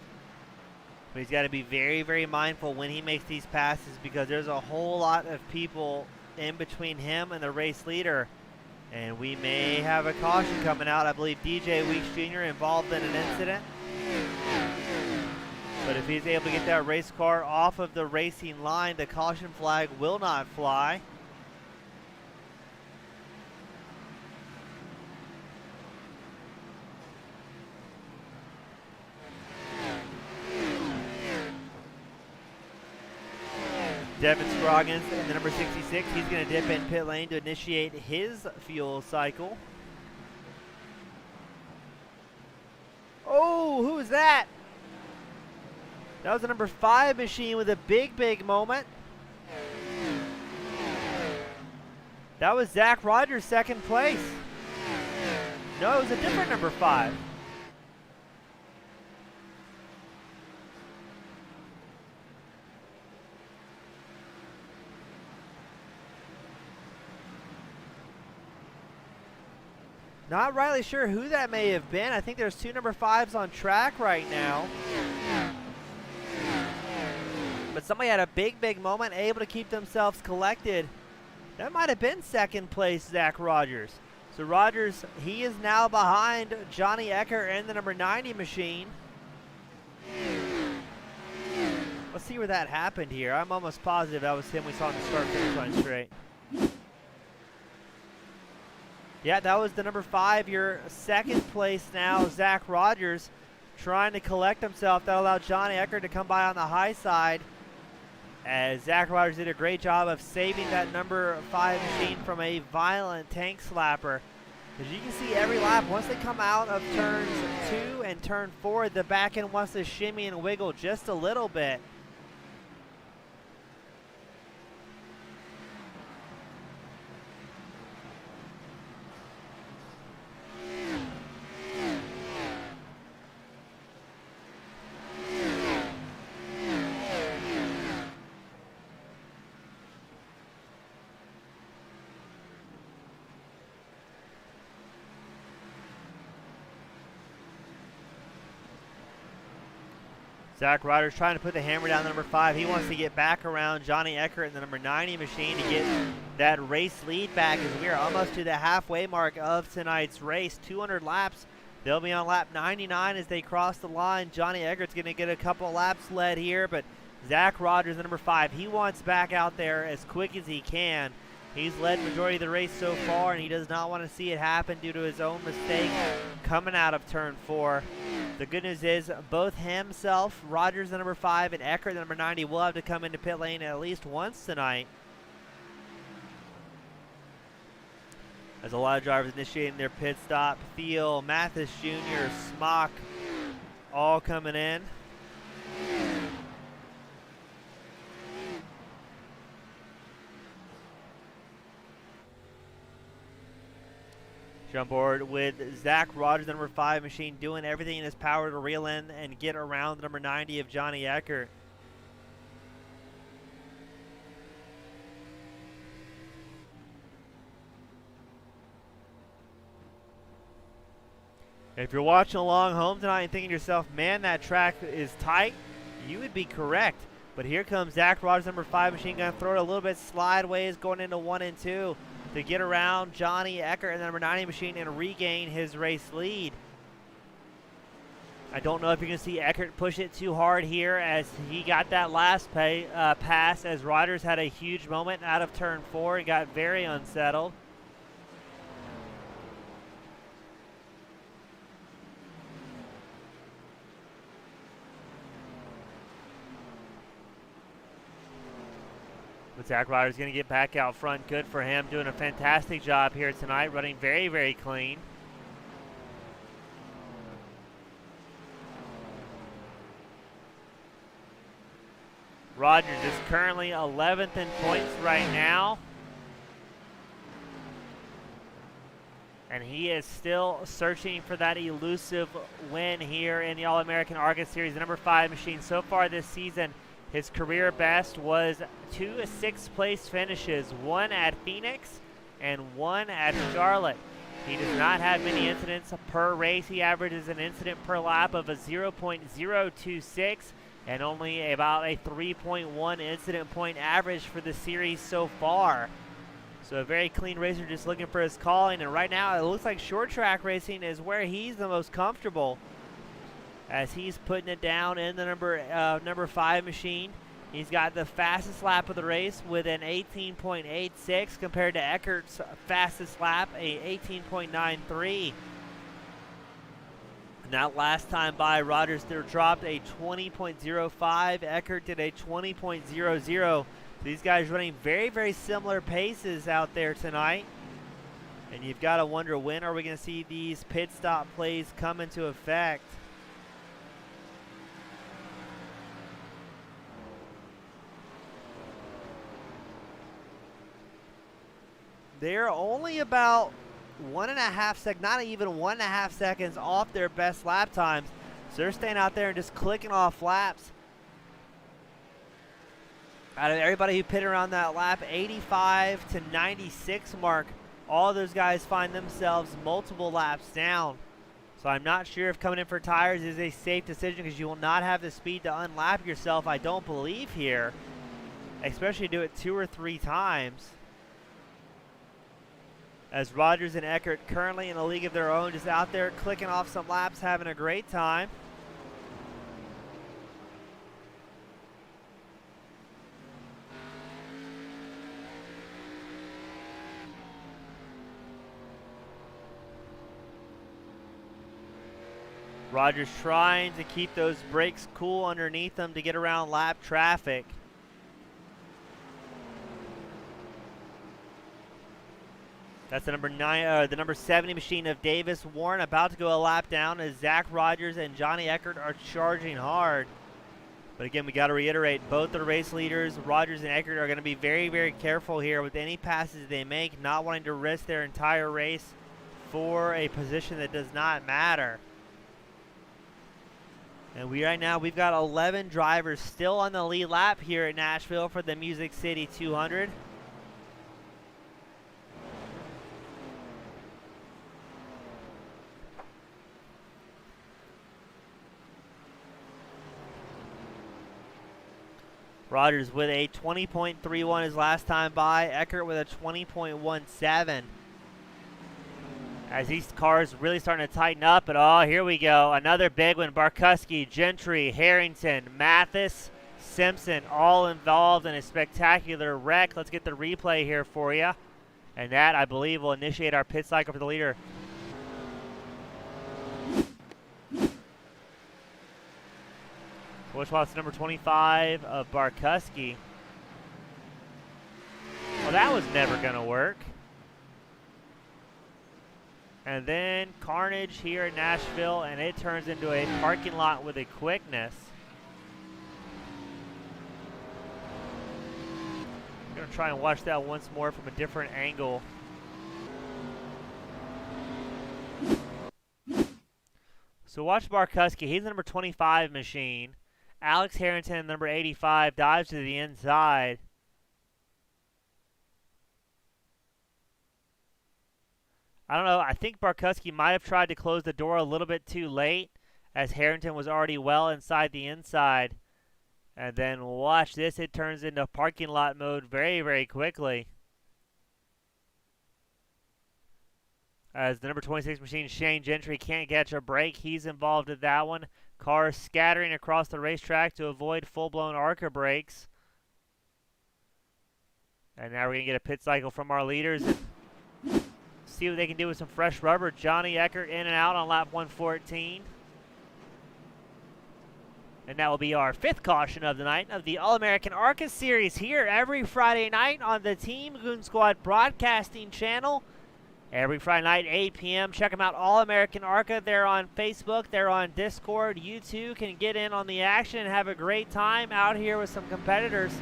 But he's got to be very, very mindful when he makes these passes, because there's a whole lot of people in between him and the race leader. And we may have a caution coming out. I believe DJ Weeks Jr. involved in an incident. But if he's able to get that race car off of the racing line, the caution flag will not fly. Devin Scroggins, the number 66, he's going to dip in pit lane to initiate his fuel cycle. Oh, who is that? That was the number 5 machine with a big moment. That was Zach Rogers, second place. No, it was a different number 5. Not rightly sure who that may have been. I think there's 2 number 5s on track right now. But somebody had a big moment, able to keep themselves collected. That might have been second place Zach Rogers. So Rogers, he is now behind Johnny Eckert and the number 90 machine. Let's see where that happened here. I'm almost positive that was him we saw on the start-finish line straight. Yeah, that was the number 5, your second place now, Zach Rogers, trying to collect himself. That allowed Johnny Eckert to come by on the high side, as Zach Rogers did a great job of saving that number 5 machine from a violent tank slapper. As you can see every lap, once they come out of turns 2 and turn 4, the back end wants to shimmy and wiggle just a little bit. Zach Rogers trying to put the hammer down the number 5. He wants to get back around Johnny Eckert in the number 90 machine to get that race lead back, as we are almost to the halfway mark of tonight's race. 200 laps. They'll be on lap 99 as they cross the line. Johnny Eckert's going to get a couple laps led here, but Zach Rogers, the number 5, he wants back out there as quick as he can. He's led majority of the race so far, and he does not want to see it happen due to his own mistake coming out of turn 4. The good news is both himself, Rogers, the number 5, and Eckert, the number 90, will have to come into pit lane at least once tonight. As a lot of drivers initiating their pit stop. Thiel, Mathis Jr., Smock, all coming in. Jump board with Zach Rogers, the number 5 machine, doing everything in his power to reel in and get around the number 90 of Johnny Eckert. If you're watching along home tonight and thinking to yourself, man, that track is tight, you would be correct. But here comes Zach Rogers, number 5 machine, going to throw it a little bit sideways going into 1 and 2. To get around Johnny Eckert and the number 90 machine and regain his race lead. I don't know if you're going to see Eckert push it too hard here, as he got that last pass, as Rogers had a huge moment out of turn 4. He got very unsettled. But Zach Rogers going to get back out front. Good for him. Doing a fantastic job here tonight. Running very clean. Rogers is currently 11th in points right now. And he is still searching for that elusive win here in the All-American ARCA Series. The number 5 machine so far this season, his career best was 2 6th place finishes, 1 at Phoenix and 1 at Charlotte. He does not have many incidents per race. He averages an incident per lap of a 0.026 and only about a 3.1 incident point average for the series so far. So a very clean racer, just looking for his calling. And right now it looks like short track racing is where he's the most comfortable, as he's putting it down in the number 5 machine. He's got the fastest lap of the race with an 18.86 compared to Eckert's fastest lap, a 18.93. Now last time by, Rogers dropped a 20.05. Eckert did a 20.00. These guys running very similar paces out there tonight. And you've got to wonder, when are we going to see these pit stop plays come into effect? They're only about 1.5 seconds, not even 1.5 seconds off their best lap times. So they're staying out there and just clicking off laps. Out of everybody who pitted around that lap, 85 to 96 mark, all those guys find themselves multiple laps down. So I'm not sure if coming in for tires is a safe decision because you will not have the speed to unlap yourself, I don't believe, here. Especially do it 2 or 3 times. As Rogers and Eckert, currently in a league of their own, just out there clicking off some laps, having a great time. Rogers trying to keep those brakes cool underneath them to get around lap traffic. That's the number 70 machine of Davis Warren about to go a lap down as Zach Rogers and Johnny Eckert are charging hard. But again, we got to reiterate, both the race leaders, Rogers and Eckert, are going to be very, very careful here with any passes they make, not wanting to risk their entire race for a position that does not matter. And right now, we've got 11 drivers still on the lead lap here at Nashville for the Music City 200. Rogers with a 20.31 his last time by. Eckert with a 20.17. As these cars really starting to tighten up, but oh, here we go. Another big one. Barkuski, Gentry, Harrington, Mathis, Simpson, all involved in a spectacular wreck. Let's get the replay here for you. And that, I believe, will initiate our pit cycle for the leader. Which was number 25 of Barkuski. Well, that was never going to work. And then carnage here in Nashville, and it turns into a parking lot with a quickness. I'm going to try and watch that once more from a different angle. So watch Barkuski. He's the number 25 machine. Alex Harrington, number 85, dives to the inside. I don't know. I think Barkuski might have tried to close the door a little bit too late as Harrington was already well inside the inside. And then watch this. It turns into parking lot mode very, very quickly. As the number 26 machine, Shane Gentry, can't catch a break. He's involved in that one. Cars scattering across the racetrack to avoid full-blown ARCA brakes. And now we're going to get a pit cycle from our leaders. See what they can do with some fresh rubber. Johnny Eckert in and out on lap 114. And that will be our 5th caution of the night of the All-American ARCA Series here every Friday night on the Team Goon Squad broadcasting channel. Every Friday night, 8 p.m. Check them out, All-American ARCA. They're on Facebook. They're on Discord. You too can get in on the action and have a great time out here with some competitors.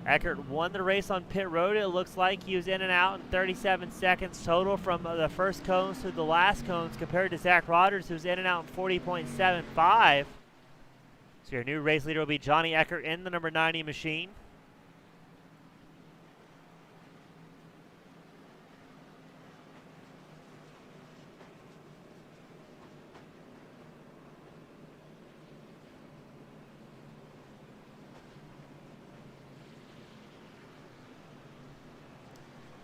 Eckert won the race on pit road. It looks like he was in and out in 37 seconds total from the first cones to the last cones compared to Zach Rogers, who's in and out in 40.75. So your new race leader will be Johnny Eckert in the number 90 machine.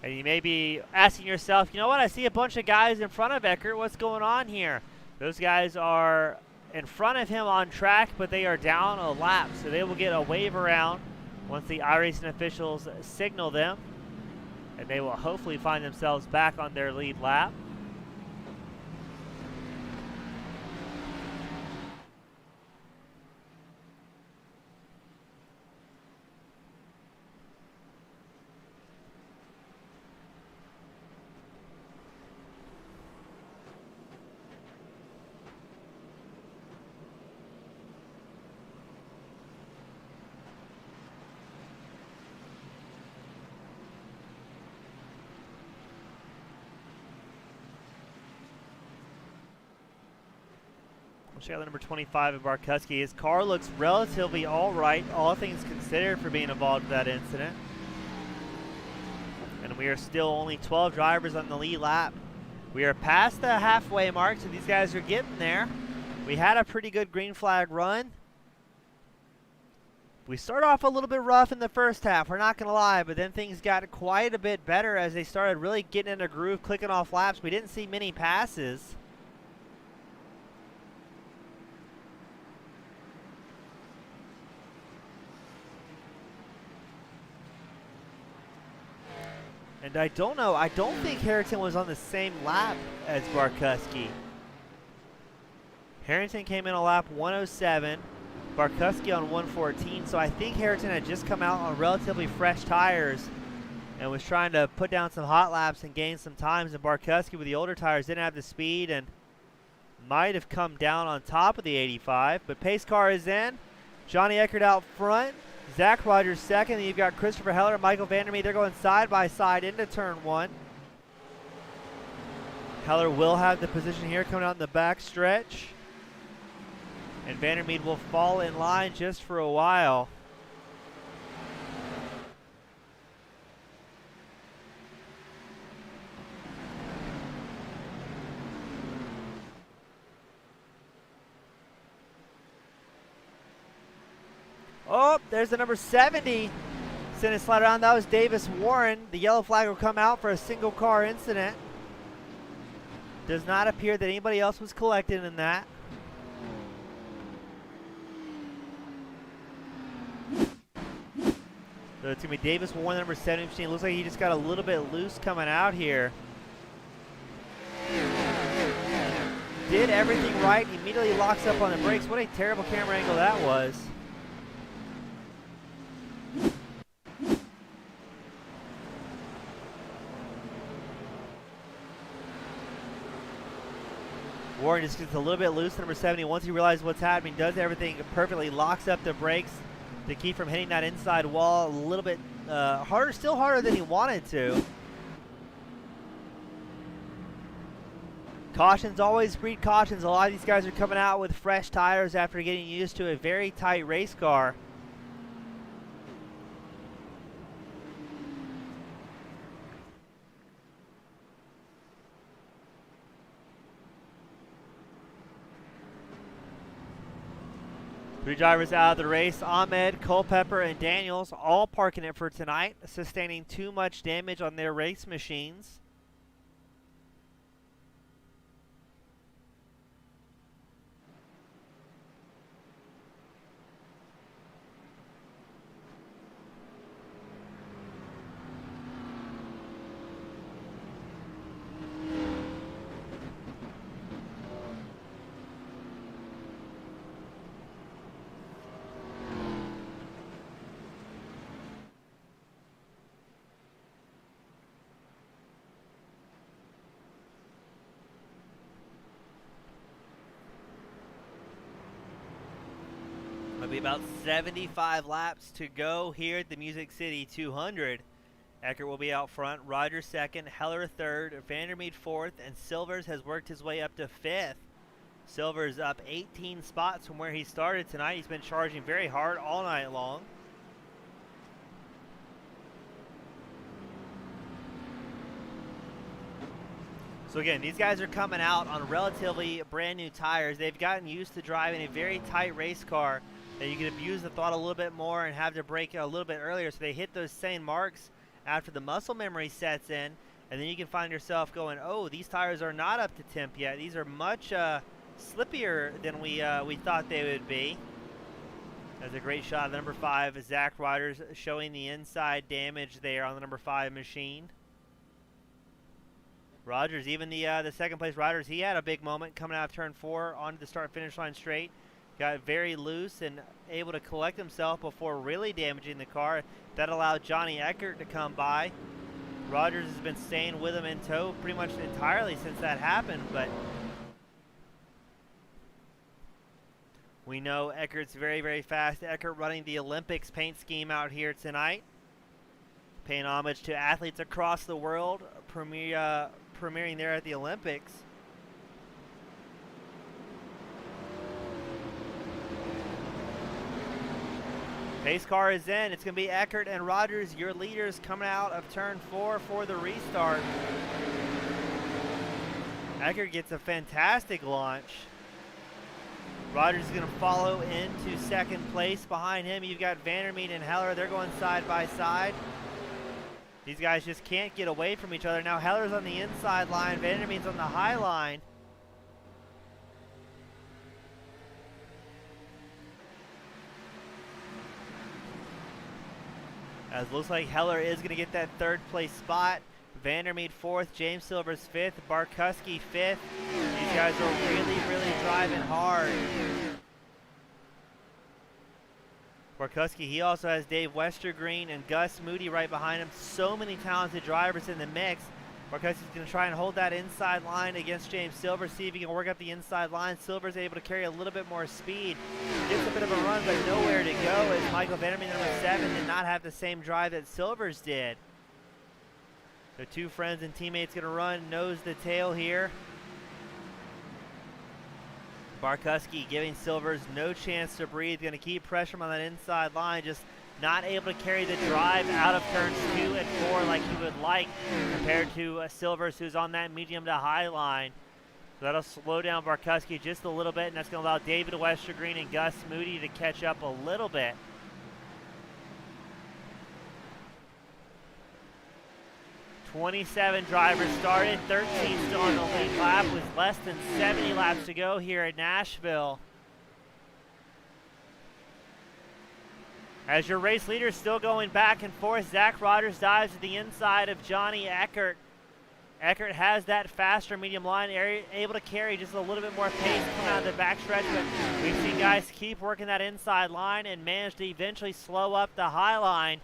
And you may be asking yourself, you know what, I see a bunch of guys in front of Eckert. What's going on here? Those guys are in front of him on track, but they are down a lap. So they will get a wave around once the iRacing officials signal them. And they will hopefully find themselves back on their lead lap. check out the number 25 of Barkuski. His car looks relatively all right, all things considered, for being involved in that incident. And we are still only 12 drivers on the lead lap. We are past the halfway mark, so these guys are getting there. We had a pretty good green flag run. We started off a little bit rough in the first half, we're not going to lie, but then things got quite a bit better as they started really getting in a groove, clicking off laps. We didn't see many passes. And I don't know, I don't think Harrington was on the same lap as Barkuski. Harrington came in on lap 107. Barkuski on 114, so I think Harrington had just come out on relatively fresh tires and was trying to put down some hot laps and gain some times, and Barkuski with the older tires didn't have the speed and might have come down on top of the 85, but pace car is in. Johnny Eckert out front, Zach Rogers second, and you've got Christopher Heller and Michael Vandermeer. They're going side by side into turn one. Heller will have the position here coming out in the back stretch. And Vandermeer will fall in line just for a while. Oh, there's the number 70. Send it slide around. That was Davis Warren. The yellow flag will come out for a single car incident. Does not appear that anybody else was collected in that. So it's going to be Davis Warren, number 70 machine. Looks like he just got a little bit loose coming out here. Did everything right. Immediately locks up on the brakes. What a terrible camera angle that was. Warren just gets a little bit loose, number 70. Once he realizes what's happening, does everything perfectly, locks up the brakes to keep from hitting that inside wall a little bit harder, still harder than he wanted to. Cautions always breed cautions. A lot of these guys are coming out with fresh tires after getting used to a very tight race car. Three drivers out of the race, Ahmed, Culpepper, and Daniels, all parking it for tonight, sustaining too much damage on their race machines. It'll be about 75 laps to go here at the Music City 200. Eckert will be out front, Rogers second, Heller third, Vandermeer fourth, and Silvers has worked his way up to fifth. Silvers up 18 spots from where he started tonight. He's been charging very hard all night long. So again, these guys are coming out on relatively brand new tires. They've gotten used to driving a very tight race car that you can abuse the throttle a little bit more and have to brake a little bit earlier, so they hit those same marks after the muscle memory sets in, and then you can find yourself going, oh, these tires are not up to temp yet. These are much slippier than we thought they would be. That's a great shot of the number 5, Zach Rogers, showing the inside damage there on the number 5 machine. Rogers, even the second place Rogers, he had a big moment coming out of turn 4 onto the start-finish line straight. Got very loose and able to collect himself before really damaging the car. That allowed Johnny Eckert to come by. Rogers has been staying with him in tow pretty much entirely since that happened, but we know Eckert's very, very fast. Eckert running the Olympics paint scheme out here tonight, paying homage to athletes across the world, premiering there at the Olympics. Pace car is in. It's going to be Eckert and Rogers, your leaders, coming out of turn 4 for the restart. Eckert gets a fantastic launch. Rogers is going to follow into second place. Behind him, you've got Vandermeet and Heller. They're going side by side. These guys just can't get away from each other. Now Heller's on the inside line. Vandermeet's on the high line. As looks like Heller is going to get that third place spot. Vandermeet 4th, James Silver's 5th, Barkuski 5th. These guys are really driving hard. Barkuski, he also has Dave Westergreen and Gus Moody right behind him. So many talented drivers in the mix. Barkuski's going to try and hold that inside line against James Silver, see if he can work up the inside line. Silver's able to carry a little bit more speed. Gets a bit of a run, but nowhere to go as Michael Vandermeet, number 7, did not have the same drive that Silver's did. The two friends and teammates going to run nose to tail here. Barkuski giving Silvers no chance to breathe. Going to keep pressure on that inside line. Just not able to carry the drive out of turns 2 and 4 like he would like compared to Silvers, who's on that medium to high line. So that'll slow down Barkuski just a little bit, and that's going to allow David Westergreen and Gus Moody to catch up a little bit. 27 drivers started, 13 still on the lead lap with less than 70 laps to go here at Nashville. As your race leader still going back and forth, Zach Rogers dives to the inside of Johnny Eckert. Eckert has that faster medium line, able to carry just a little bit more pace coming out of the backstretch, but we've seen guys keep working that inside line and manage to eventually slow up the high line.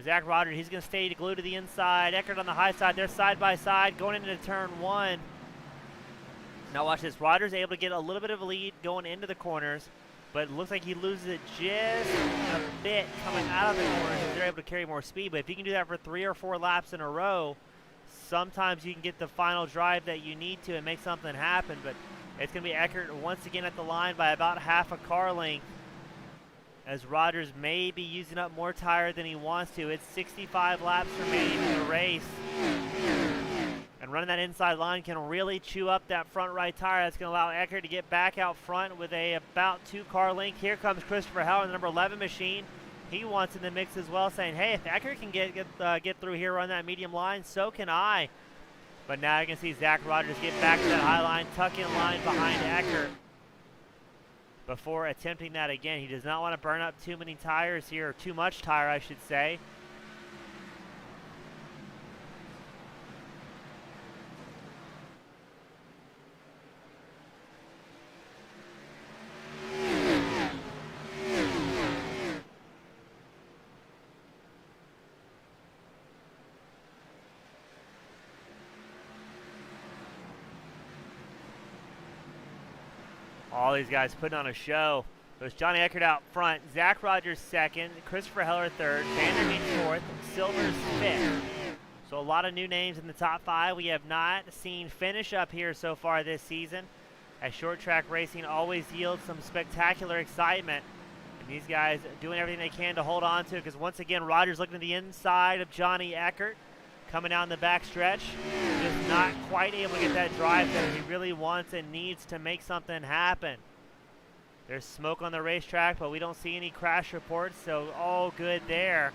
Zach Rogers, he's going to stay glued to the inside. Eckert on the high side. They're side by side going into turn 1. Now watch this. Rogers able to get a little bit of a lead going into the corners, but it looks like he loses it just a bit coming out of the corners. They're able to carry more speed, but if you can do that for 3 or 4 laps in a row, sometimes you can get the final drive that you need to and make something happen. But it's going to be Eckert once again at the line by about half a car length, as Rogers may be using up more tire than he wants to. It's 65 laps remaining in the race. And running that inside line can really chew up that front right tire. That's going to allow Eckert to get back out front with a about 2 car length. Here comes Christopher Heller, the number 11 machine. He wants in the mix as well, saying, hey, if Eckert can get through here, run that medium line, so can I. But now you can see Zach Rogers get back to that high line, tuck in line behind Eckert. Before attempting that again, he does not want to burn up too many tires here, or too much tire, I should say. All these guys putting on a show. There's Johnny Eckert out front, Zach Rogers 2nd, Christopher Heller 3rd, Vandermeet 4th, Silvers 5th. So a lot of new names in the top 5 we have not seen finish up here so far this season, as short track racing always yields some spectacular excitement. And these guys doing everything they can to hold on to, because once again, Rogers looking to the inside of Johnny Eckert, coming down the back stretch, just not quite able to get that drive that he really wants and needs to make something happen. There's smoke on the racetrack, but we don't see any crash reports, so all good there.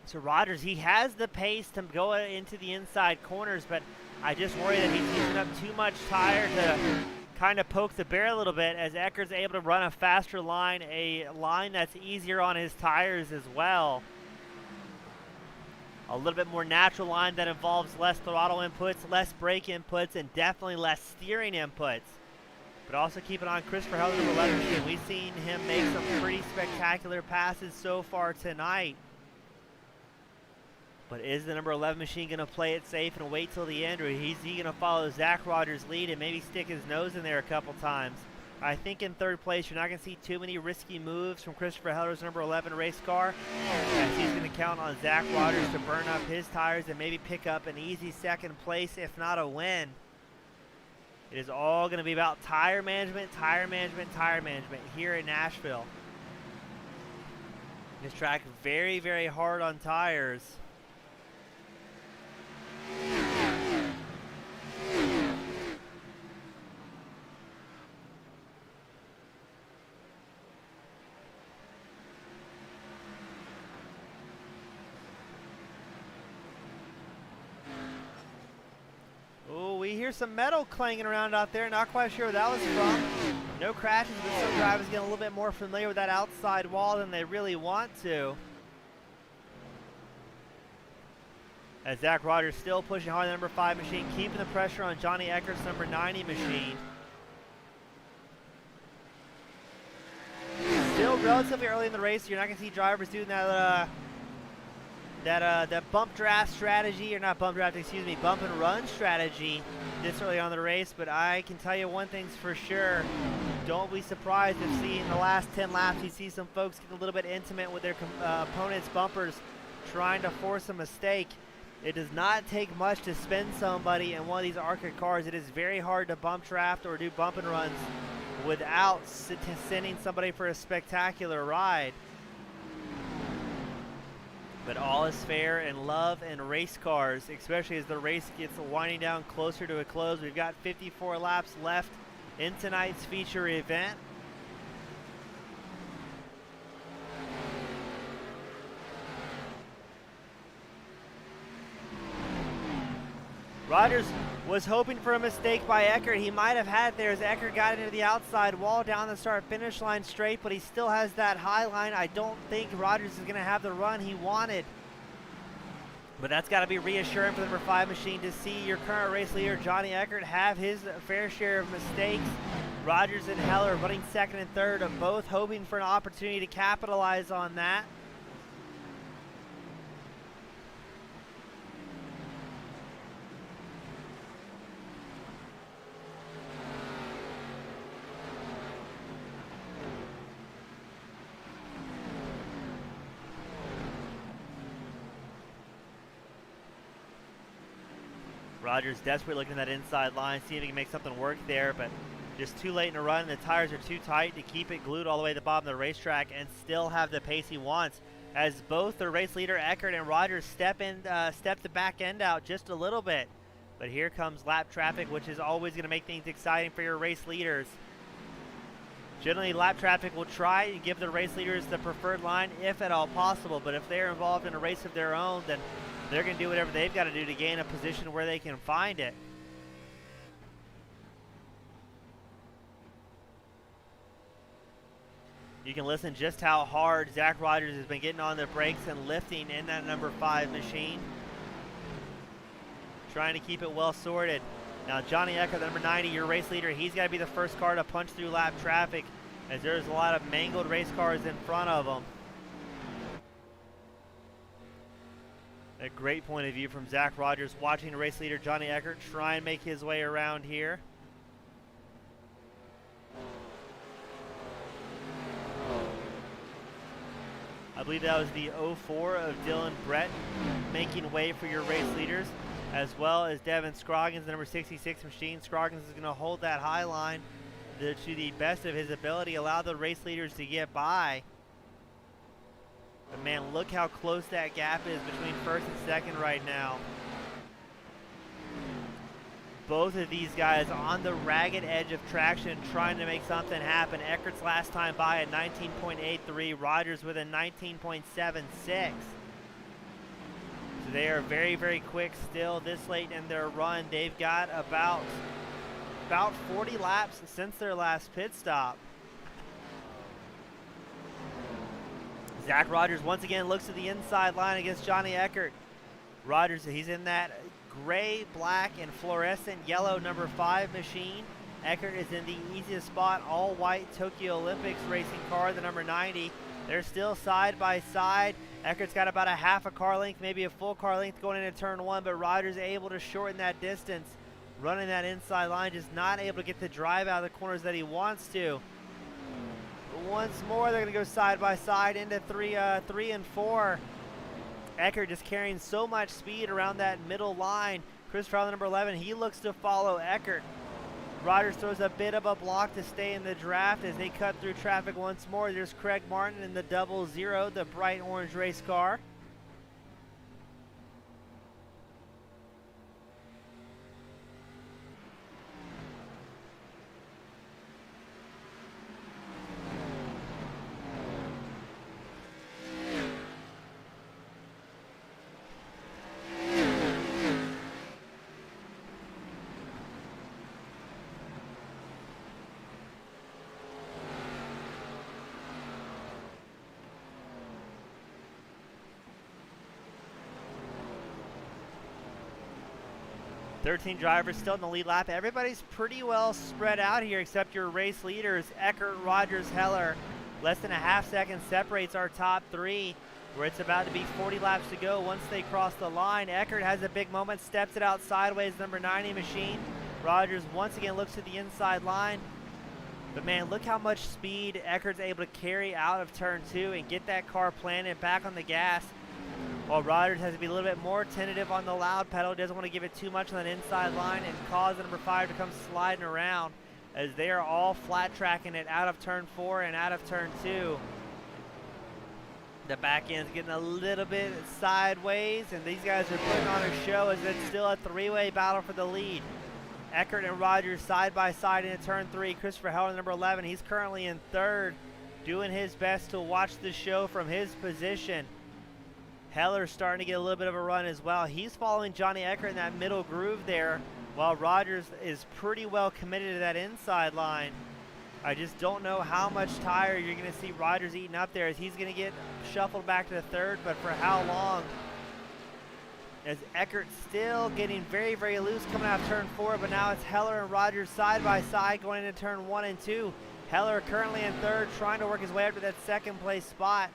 So Rogers, he has the pace to go into the inside corners, but I just worry that he's using up too much tire to kind of poke the bear a little bit, as Eckert's able to run a faster line, a line that's easier on his tires as well. A little bit more natural line that involves less throttle inputs, less brake inputs, and definitely less steering inputs. But also keep it on Christopher Heller, number 11 machine. We've seen him make some pretty spectacular passes so far tonight. But is the number 11 machine going to play it safe and wait till the end, or is he going to follow Zach Rogers' lead and maybe stick his nose in there a couple times? I think in third place, you're not going to see too many risky moves from Christopher Heller's number 11 race car, as he's going to count on Zach Rogers to burn up his tires and maybe pick up an easy second place, if not a win. It is all going to be about tire management, tire management, tire management here in Nashville. This track very, very hard on tires. Oh, we hear some metal clanging around out there. Not quite sure where that was from. No crashes, but some drivers getting a little bit more familiar with that outside wall than they really want to. As Zach Rogers still pushing hard on the number 5 machine, keeping the pressure on Johnny Eckert's number 90 machine. Still relatively early in the race. You're not going to see drivers doing that bump draft strategy, or not bump draft, excuse me, bump and run strategy this early on in the race. But I can tell you one thing's for sure. Don't be surprised if in the last 10 laps you see some folks get a little bit intimate with their opponent's bumpers, trying to force a mistake. It does not take much to spin somebody in one of these ARCA cars. It is very hard to bump draft or do bump and runs without sending somebody for a spectacular ride. But all is fair in love and race cars, especially as the race gets winding down closer to a close. We've got 54 laps left in tonight's feature event. Rogers was hoping for a mistake by Eckert. He might have had it there as Eckert got into the outside wall down the start-finish line straight, but he still has that high line. I don't think Rogers is going to have the run he wanted. But that's got to be reassuring for the number 5 machine to see your current race leader, Johnny Eckert, have his fair share of mistakes. Rogers and Heller running second and third, both hoping for an opportunity to capitalize on that. Rogers desperately looking at that inside line, seeing if he can make something work there, but just too late in the run. The tires are too tight to keep it glued all the way to the bottom of the racetrack and still have the pace he wants, as both the race leader Eckert and Rogers step the back end out just a little bit. But here comes lap traffic, which is always going to make things exciting for your race leaders. Generally, lap traffic will try to give the race leaders the preferred line if at all possible, but if they're involved in a race of their own, then they're going to do whatever they've got to do to gain a position where they can find it. You can listen just how hard Zach Rogers has been getting on the brakes and lifting in that number 5 machine. Trying to keep it well sorted. Now Johnny Eckert, the number 90, your race leader, he's got to be the first car to punch through lap traffic, as there's a lot of mangled race cars in front of him. A great point of view from Zach Rogers, watching race leader Johnny Eckert try and make his way around here. I believe that was the 04 of Dylan Brett making way for your race leaders, as well as Devin Scroggins, the number 66 machine. Scroggins is going to hold that high line to the best of his ability, allow the race leaders to get by. But man, look how close that gap is between first and second right now. Both of these guys on the ragged edge of traction, trying to make something happen. Eckert's last time by at 19.83, Rogers with a 19.76. So they are very, very quick still this late in their run. They've got about 40 laps since their last pit stop. Zach Rogers once again looks at the inside line against Johnny Eckert. Rogers, he's in that gray, black, and fluorescent yellow number 5 machine. Eckert is in the easiest spot, all white Tokyo Olympics racing car, the number 90. They're still side by side. Eckert's got about a half a car length, maybe a full car length going into turn 1, but Rogers able to shorten that distance, running that inside line, just not able to get the drive out of the corners that he wants to. Once more, they're going to go side by side into 3 and 4. Eckert just carrying so much speed around that middle line. Chris Fowler, number 11, he looks to follow Eckert. Rogers throws a bit of a block to stay in the draft as they cut through traffic once more. There's Craig Martin in the 00, the bright orange race car. Thirteen drivers still in the lead lap. Everybody's pretty well spread out here except your race leaders, Eckert, Rogers, Heller. Less than a half second separates our top three, where it's about to be 40 laps to go once they cross the line. Eckert has a big moment, steps it out sideways, number 90 machine. Rogers once again looks to the inside line. But man, look how much speed Eckert's able to carry out of turn 2 and get that car planted back on the gas. While Rogers has to be a little bit more tentative on the loud pedal, doesn't want to give it too much on that inside line and cause the number 5 to come sliding around as they are all flat tracking it out of turn 4 and out of turn 2. The back end's getting a little bit sideways, and these guys are putting on a show as it's still a three-way battle for the lead. Eckert and Rogers side by side into turn 3. Christopher Heller, number 11, he's currently in 3rd, doing his best to watch the show from his position. Heller's starting to get a little bit of a run as well. He's following Johnny Eckert in that middle groove there, while Rogers is pretty well committed to that inside line. I just don't know how much tire you're going to see Rogers eating up there as he's going to get shuffled back to the 3rd, but for how long? As Eckert still getting very, very loose coming out of turn 4, but now it's Heller and Rogers side by side going into turn 1 and 2. Heller currently in 3rd, trying to work his way up to that 2nd place spot.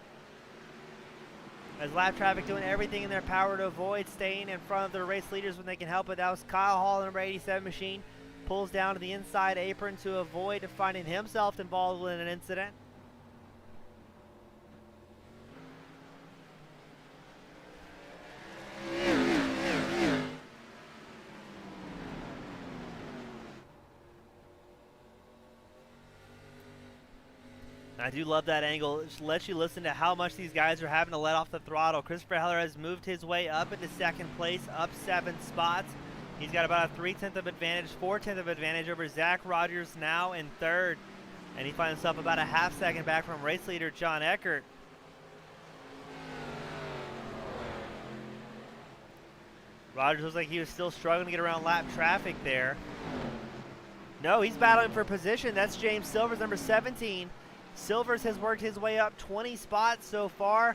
As lap traffic doing everything in their power to avoid staying in front of their race leaders when they can help it. That was Kyle Hall, number 87 machine. Pulls down to the inside apron to avoid finding himself involved in an incident. I do love that angle. It just lets you listen to how much these guys are having to let off the throttle. Christopher Heller has moved his way up into 2nd place, up 7 spots. He's got about a 3/10 of advantage, 4/10 of advantage over Zach Rogers now in 3rd. And he finds himself about a half second back from race leader John Eckert. Rogers looks like he was still struggling to get around lap traffic there. No, he's battling for position. That's James Silvers, number 17. Silvers has worked his way up 20 spots so far.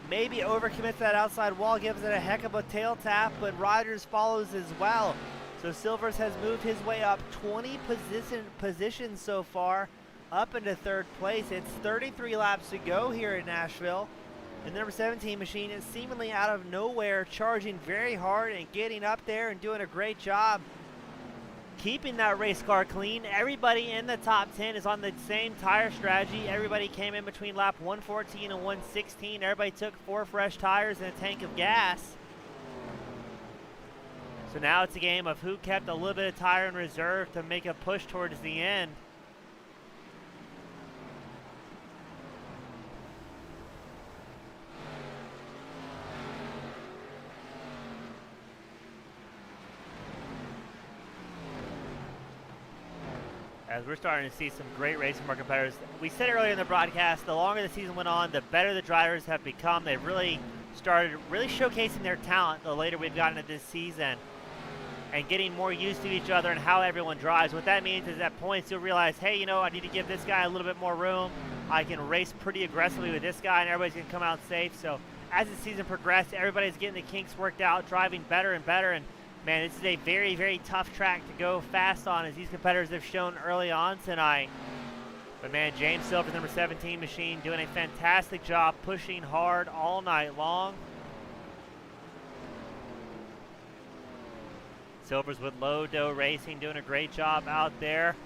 Maybe overcommits that outside wall, gives it a heck of a tail tap, but Rogers follows as well. So Silvers has moved his way up 20 positions so far, up into 3rd place. It's 33 laps to go here in Nashville. And the number 17 machine is seemingly out of nowhere, charging very hard and getting up there and doing a great job keeping that race car clean. Everybody in the top 10 is on the same tire strategy. Everybody came in between lap 114 and 116. Everybody took 4 fresh tires and a tank of gas. So now it's a game of who kept a little bit of tire in reserve to make a push towards the end. As we're starting to see some great racing from our competitors. We said earlier in the broadcast, the longer the season went on, the better the drivers have become. They've really started showcasing their talent the later we've gotten into this season and getting more used to each other and how everyone drives. What that means is at points you'll realize, hey, you know, I need to give this guy a little bit more room. I can race pretty aggressively with this guy and everybody's going to come out safe. So as the season progressed, everybody's getting the kinks worked out, driving better and better. And man, this is a very, very tough track to go fast on, as these competitors have shown early on tonight. But man, James Silver, number 17 machine, doing a fantastic job, pushing hard all night long. Silvers with Low Dough Racing doing a great job out there.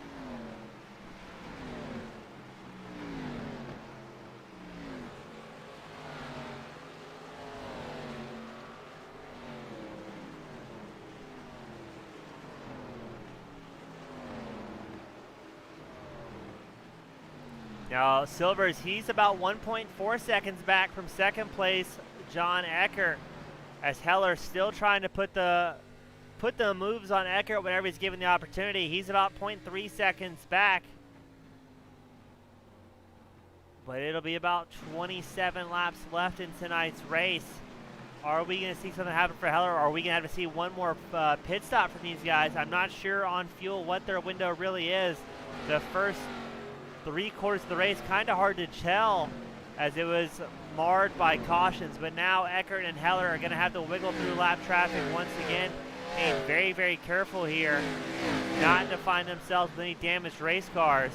Now, Silvers, he's about 1.4 seconds back from second place, John Eckert, as Heller still trying to put the moves on Eckert whenever he's given the opportunity. He's about 0.3 seconds back. But it'll be about 27 laps left in tonight's race. Are we going to see something happen for Heller, or are we going to have to see one more pit stop from these guys? I'm not sure on fuel what their window really is. The first 3/4 of the race, kind of hard to tell as it was marred by cautions. But now Eckert and Heller are going to have to wiggle through lap traffic once again. Being very, very careful here not to find themselves with any damaged race cars.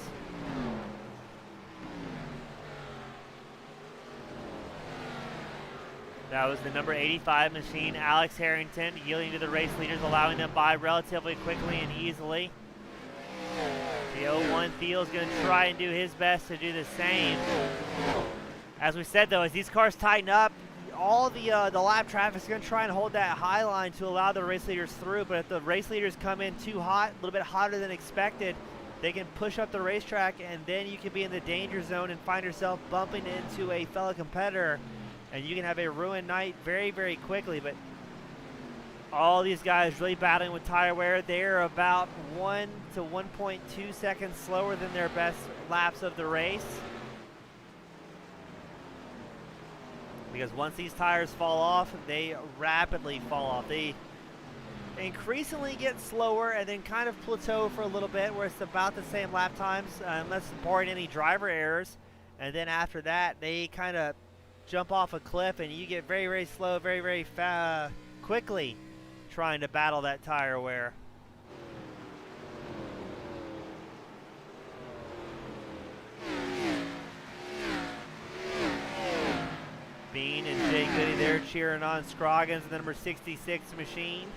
That was the number 85 machine, Alex Harrington, yielding to the race leaders, allowing them by relatively quickly and easily. The 01 Thiel is going to try and do his best to do the same. As we said, though, as these cars tighten up, all the lap traffic is going to try and hold that high line to allow the race leaders through. But if the race leaders come in too hot, a little bit hotter than expected, they can push up the racetrack, and then you can be in the danger zone and find yourself bumping into a fellow competitor. And you can have a ruined night very, very quickly. But all these guys really battling with tire wear. They're about 1 to 1.2 seconds slower than their best laps of the race. Because once these tires fall off, they rapidly fall off. They increasingly get slower and then kind of plateau for a little bit, where it's about the same lap times, unless barring any driver errors. And then after that, they kind of jump off a cliff, and you get very, very slow, very, very quickly trying to battle that tire wear. Bean and Jay Goody there cheering on Scroggins, the number 66 machine.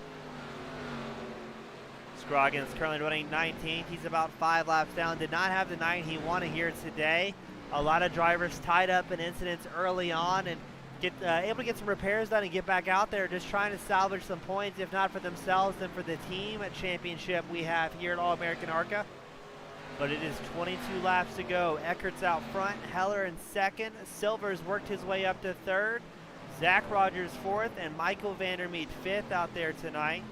Scroggins currently running 19th. He's about 5 laps down. Did not have the night he wanted here today. A lot of drivers tied up in incidents early on and able to get some repairs done and get back out there, just trying to salvage some points, if not for themselves, then for the team championship we have here at All-American ARCA. But it is 22 laps to go. Eckert's out front, Heller in second. Silvers worked his way up to third. Zach Rogers fourth, and Michael Vandermeet fifth out there tonight.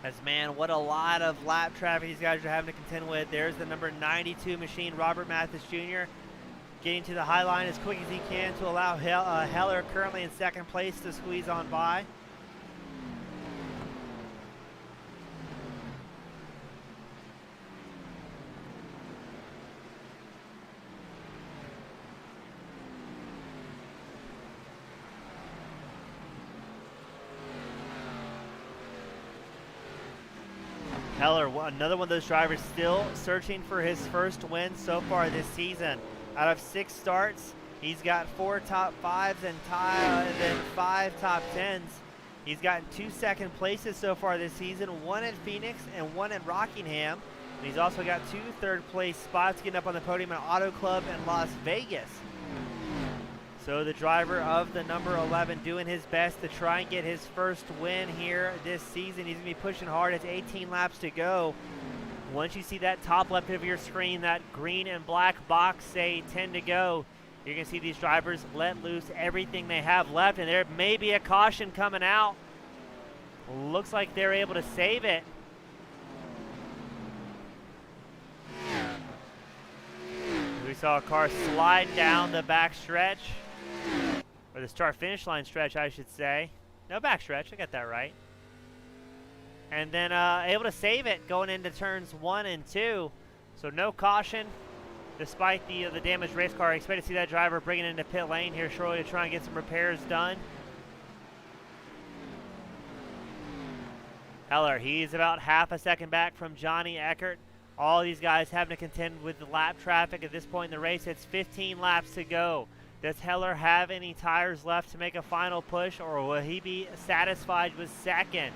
As, man, what a lot of lap traffic these guys are having to contend with. There's the number 92 machine, Robert Mathis Jr., getting to the high line as quick as he can to allow Heller, currently in second place, to squeeze on by. Heller, another one of those drivers, still searching for his first win so far this season. Out of 6 starts, he's got 4 top 5s and then 5 top 10s. He's gotten 2 second places so far this season, 1 at Phoenix and 1 at Rockingham. And he's also got 2 third place spots, getting up on the podium at Auto Club in Las Vegas. So the driver of the number 11 doing his best to try and get his first win here this season. He's going to be pushing hard. It's 18 laps to go. Once you see that top left of your screen, that green and black box say 10 to go, you're going to see these drivers let loose everything they have left, and there may be a caution coming out. Looks like they're able to save it. We saw a car slide down the back stretch. Or the start-finish line stretch, I should say. No, backstretch. I got that right. And then able to save it going into turns 1 and 2. So no caution, despite the damaged race car. I expect to see that driver bring it into pit lane here shortly to try and get some repairs done. Heller, he's about half a second back from Johnny Eckert. All these guys having to contend with the lap traffic at this point in the race. It's 15 laps to go. Does Heller have any tires left to make a final push, or will he be satisfied with second?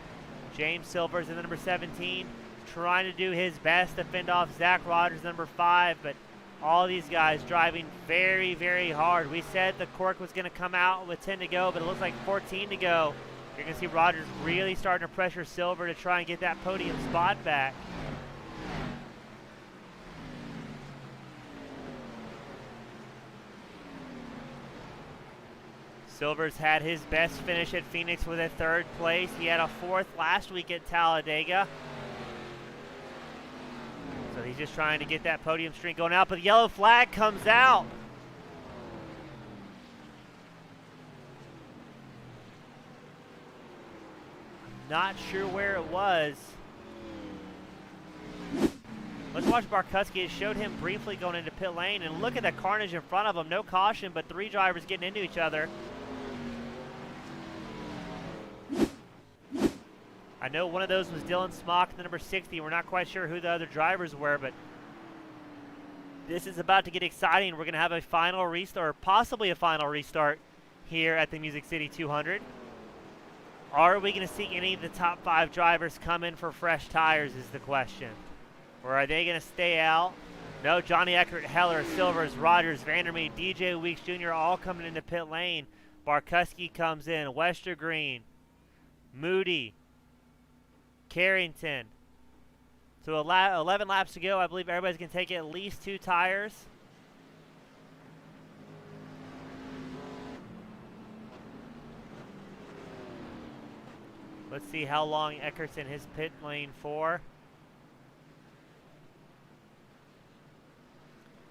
James Silvers, the number 17, trying to do his best to fend off Zach Rogers, number 5, but all these guys driving very, very hard. We said the cork was going to come out with 10 to go, but it looks like 14 to go. You're going to see Rogers really starting to pressure Silver to try and get that podium spot back. Silvers had his best finish at Phoenix with a 3rd place. He had a 4th last week at Talladega. So he's just trying to get that podium streak going out, but the yellow flag comes out. Not sure where it was. Let's watch Barkuski. It showed him briefly going into pit lane, and look at the carnage in front of him. No caution, but 3 drivers getting into each other. I know one of those was Dylan Smock, the number 60. We're not quite sure who the other drivers were, but this is about to get exciting. We're going to have a final restart, or possibly a final restart here at the Music City 200. Are we going to see any of the top 5 drivers come in for fresh tires is the question. Or are they going to stay out? No, Johnny Eckert, Heller, Silvers, Rogers, Vandermeer, DJ Weeks Jr. all coming into pit lane. Barkuski comes in, Wester Green, Moody, Carrington. So 11 laps to go. I believe everybody's going to take at least 2 tires. Let's see how long Eckert's in his pit lane for.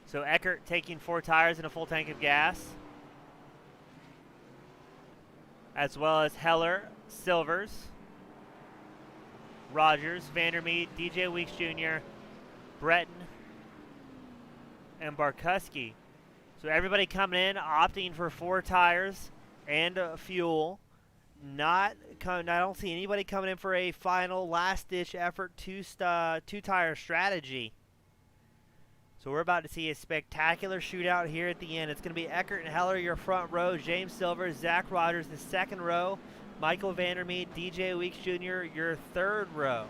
So Eckert taking 4 tires and a full tank of gas. As well as Heller, Silvers, Rogers, Vandermeer, DJ Weeks Jr., Breton, and Barkuski. So everybody coming in, opting for 4 tires and fuel. I don't see anybody coming in for a final last-ditch effort 2-tire strategy. So we're about to see a spectacular shootout here at the end. It's going to be Eckert and Heller, your front row. James Silvers, Zach Rogers, the 2nd row. Michael Vandermeer, DJ Weeks Jr., your 3rd row.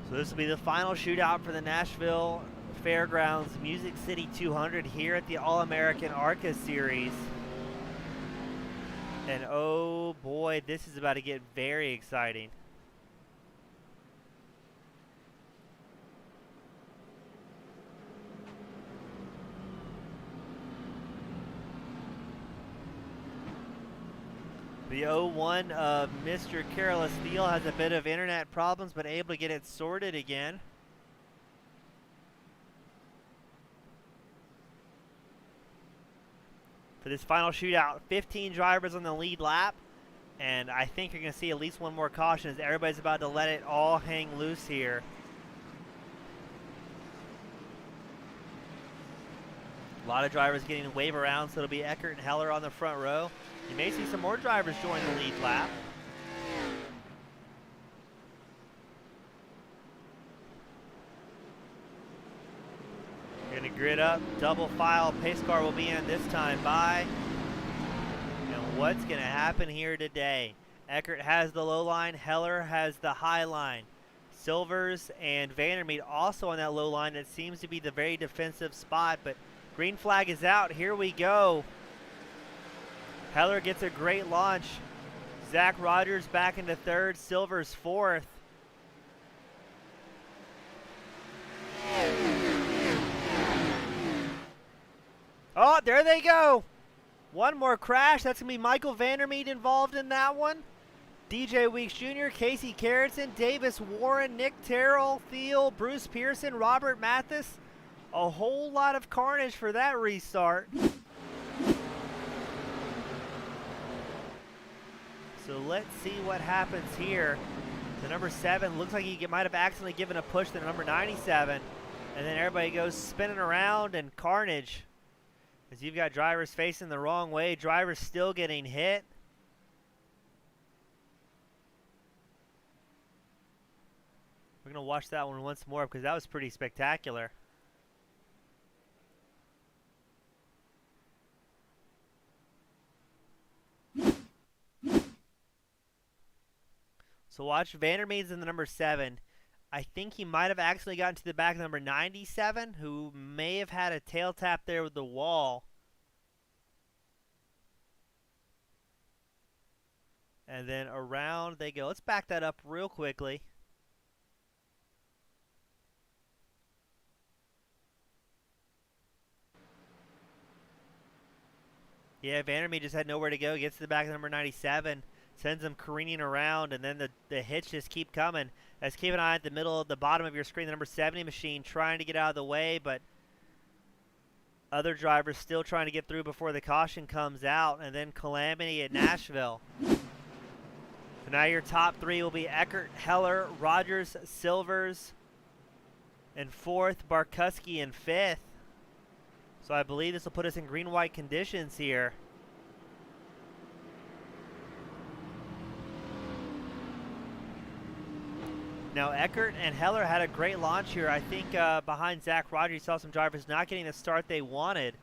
So this will be the final shootout for the Nashville Fairgrounds Music City 200 here at the All-American ARCA Series. And oh boy, this is about to get very exciting. The 01 of Mr. Careless Steel has a bit of internet problems, but able to get it sorted again. For this final shootout, 15 drivers on the lead lap, and I think you're going to see at least one more caution as everybody's about to let it all hang loose here. A lot of drivers getting wave around, so it'll be Eckert and Heller on the front row. You may see some more drivers join the lead lap. You're going to grid up, double file. Pace car will be in this time by. And what's going to happen here today? Eckert has the low line. Heller has the high line. Silvers and Vandermeer also on that low line. That seems to be the very defensive spot, but green flag is out. Here we go. Heller gets a great launch. Zach Rogers back into 3rd. Silvers 4th. Oh, there they go. One more crash. That's going to be Michael Vandermeer involved in that one. DJ Weeks Jr., Casey Carrington, Davis Warren, Nick Terrell, Thiel, Bruce Pearson, Robert Mathis. A whole lot of carnage for that restart. So let's see what happens here. The number 7 looks like he might have accidentally given a push to the number 97. And then everybody goes spinning around and carnage. As you've got drivers facing the wrong way. Drivers still getting hit. We're going to watch that one once more because that was pretty spectacular. So watch Vandermeid's in the number 7. I think he might have accidentally gotten to the back of number 97, who may have had a tail tap there with the wall. And then around they go. Let's back that up real quickly. Yeah, Vandermeid just had nowhere to go. Gets to the back of number 97. Sends him careening around, and then the hits just keep coming. Let's keep an eye at the middle of the bottom of your screen. The number 70 machine trying to get out of the way, but other drivers still trying to get through before the caution comes out. And then calamity at Nashville. So now your top 3 will be Eckert, Heller, Rogers, Silvers in 4th, Barkuski in 5th. So I believe this will put us in green-white conditions here. Now Eckert and Heller had a great launch here. I think behind Zach Rogers, you saw some drivers not getting the start they wanted.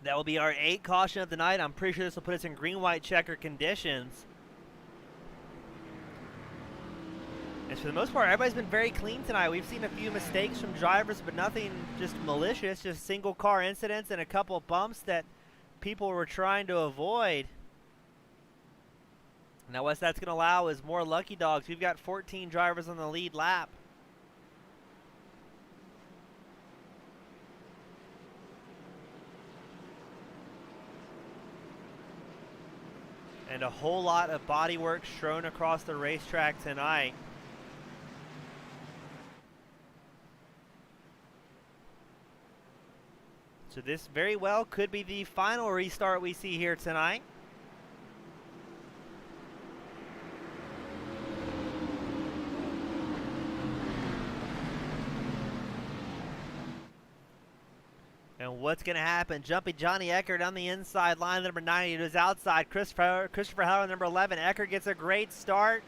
That will be our 8th caution of the night. I'm pretty sure this will put us in green-white checker conditions. And for the most part, everybody's been very clean tonight. We've seen a few mistakes from drivers, but nothing just malicious, just single car incidents and a couple of bumps that people were trying to avoid. Now what that's going to allow is more lucky dogs. We've got 14 drivers on the lead lap. And a whole lot of bodywork strewn across the racetrack tonight. So this very well could be the final restart we see here tonight. And what's going to happen? Jumpy Johnny Eckert on the inside line, number 90 to his outside. Christopher Heller, number 11. Eckert gets a great start.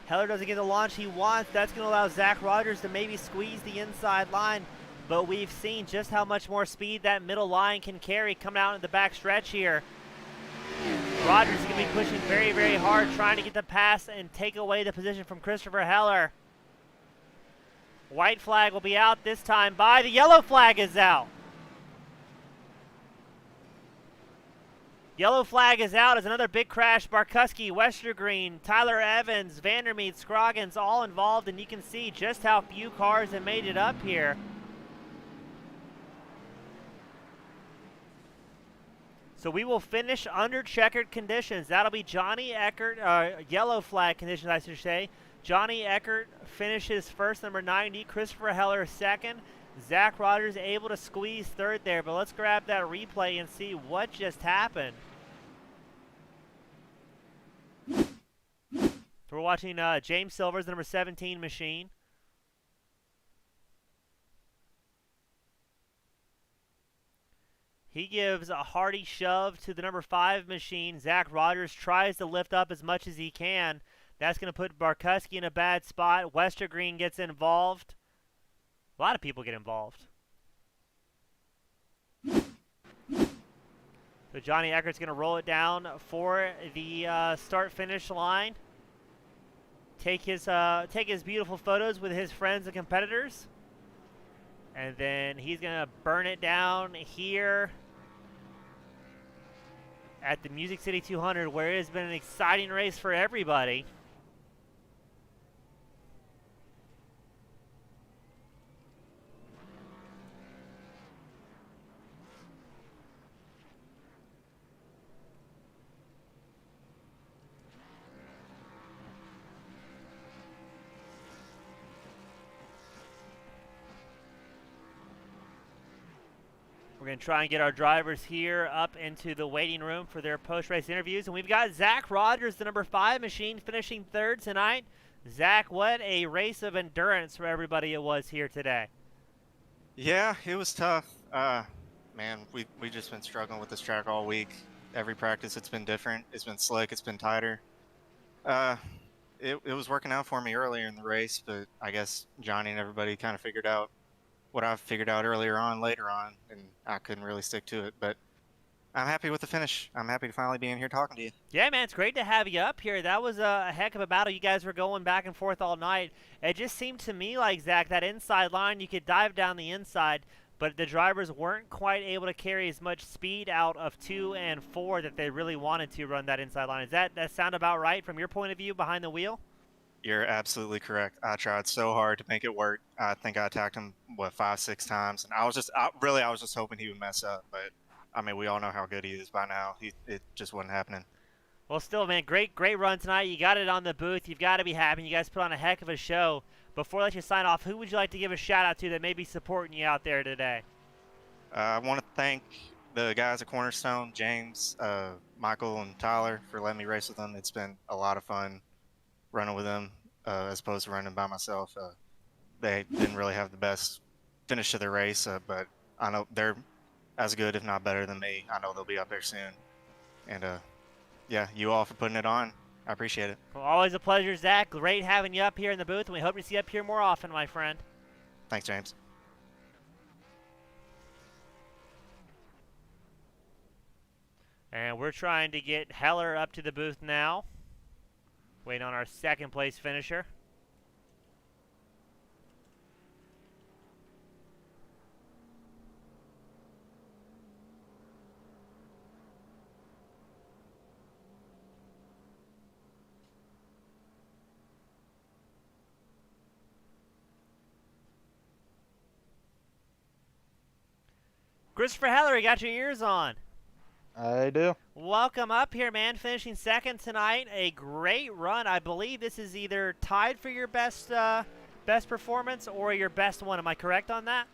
Heller doesn't get the launch he wants. That's going to allow Zach Rogers to maybe squeeze the inside line. But we've seen just how much more speed that middle line can carry coming out in the back stretch here. Rogers is going to be pushing very, very hard, trying to get the pass and take away the position from Christopher Heller. White flag will be out this time by. The yellow flag is out. Yellow flag is out as another big crash. Barkuski, Westergreen, Tyler Evans, Vandermeid, Scroggins all involved, and you can see just how few cars have made it up here. So we will finish under checkered conditions. That'll be Johnny Eckert, yellow flag conditions, I should say. Johnny Eckert finishes first, number 90. Christopher Heller second. Zach Rogers able to squeeze third there. But let's grab that replay and see what just happened. So we're watching James Silver's number 17 machine. He gives a hearty shove to the number 5 machine. Zach Rogers tries to lift up as much as he can. That's going to put Barkuski in a bad spot. Westergreen gets involved. A lot of people get involved. So Johnny Eckert's going to roll it down for the start-finish line. Take his beautiful photos with his friends and competitors. And then he's going to burn it down here at the Music City 200, where it has been an exciting race for everybody. We're going to try and get our drivers here up into the waiting room for their post-race interviews. And we've got Zach Rogers, the number 5 machine, finishing third tonight. Zach, what a race of endurance for everybody it was here today. Yeah, it was tough. Man, we just been struggling with this track all week. Every practice, it's been different. It's been slick. It's been tighter. Uh, it was working out for me earlier in the race, but I guess Johnny and everybody kind of figured out what I figured out earlier on, later on, and I couldn't really stick to it. But I'm happy with the finish. I'm happy to finally be in here talking to you. Yeah, man, it's great to have you up here. That was a heck of a battle. You guys were going back and forth all night. It just seemed to me like, Zach, that inside line, you could dive down the inside, but the drivers weren't quite able to carry as much speed out of 2 and 4 that they really wanted to run that inside line. Is that sound about right from your point of view behind the wheel? You're absolutely correct. I tried so hard to make it work. I think I attacked him what 5, 6 times, and I was just hoping he would mess up. But I mean, we all know how good he is by now. It just wasn't happening. Well, still, man, great run tonight. You got it on the booth. You've got to be happy. You guys put on a heck of a show. Before I let you sign off, who would you like to give a shout out to that may be supporting you out there today? I want to thank the guys at Cornerstone, James, Michael, and Tyler for letting me race with them. It's been a lot of fun running with them as opposed to running by myself. They didn't really have the best finish to their race, but I know they're as good, if not better, than me. I know they'll be up there soon. And yeah, you all for putting it on. I appreciate it. Well, always a pleasure, Zach. Great having you up here in the booth, and we hope to see you up here more often, my friend. Thanks, James. And we're trying to get Heller up to the booth now. Waiting on our second place finisher. Christopher Heller, you got your ears on. I do. Welcome up here, man. Finishing second tonight. A great run. I believe this is either tied for your best performance or your best one. Am I correct on that?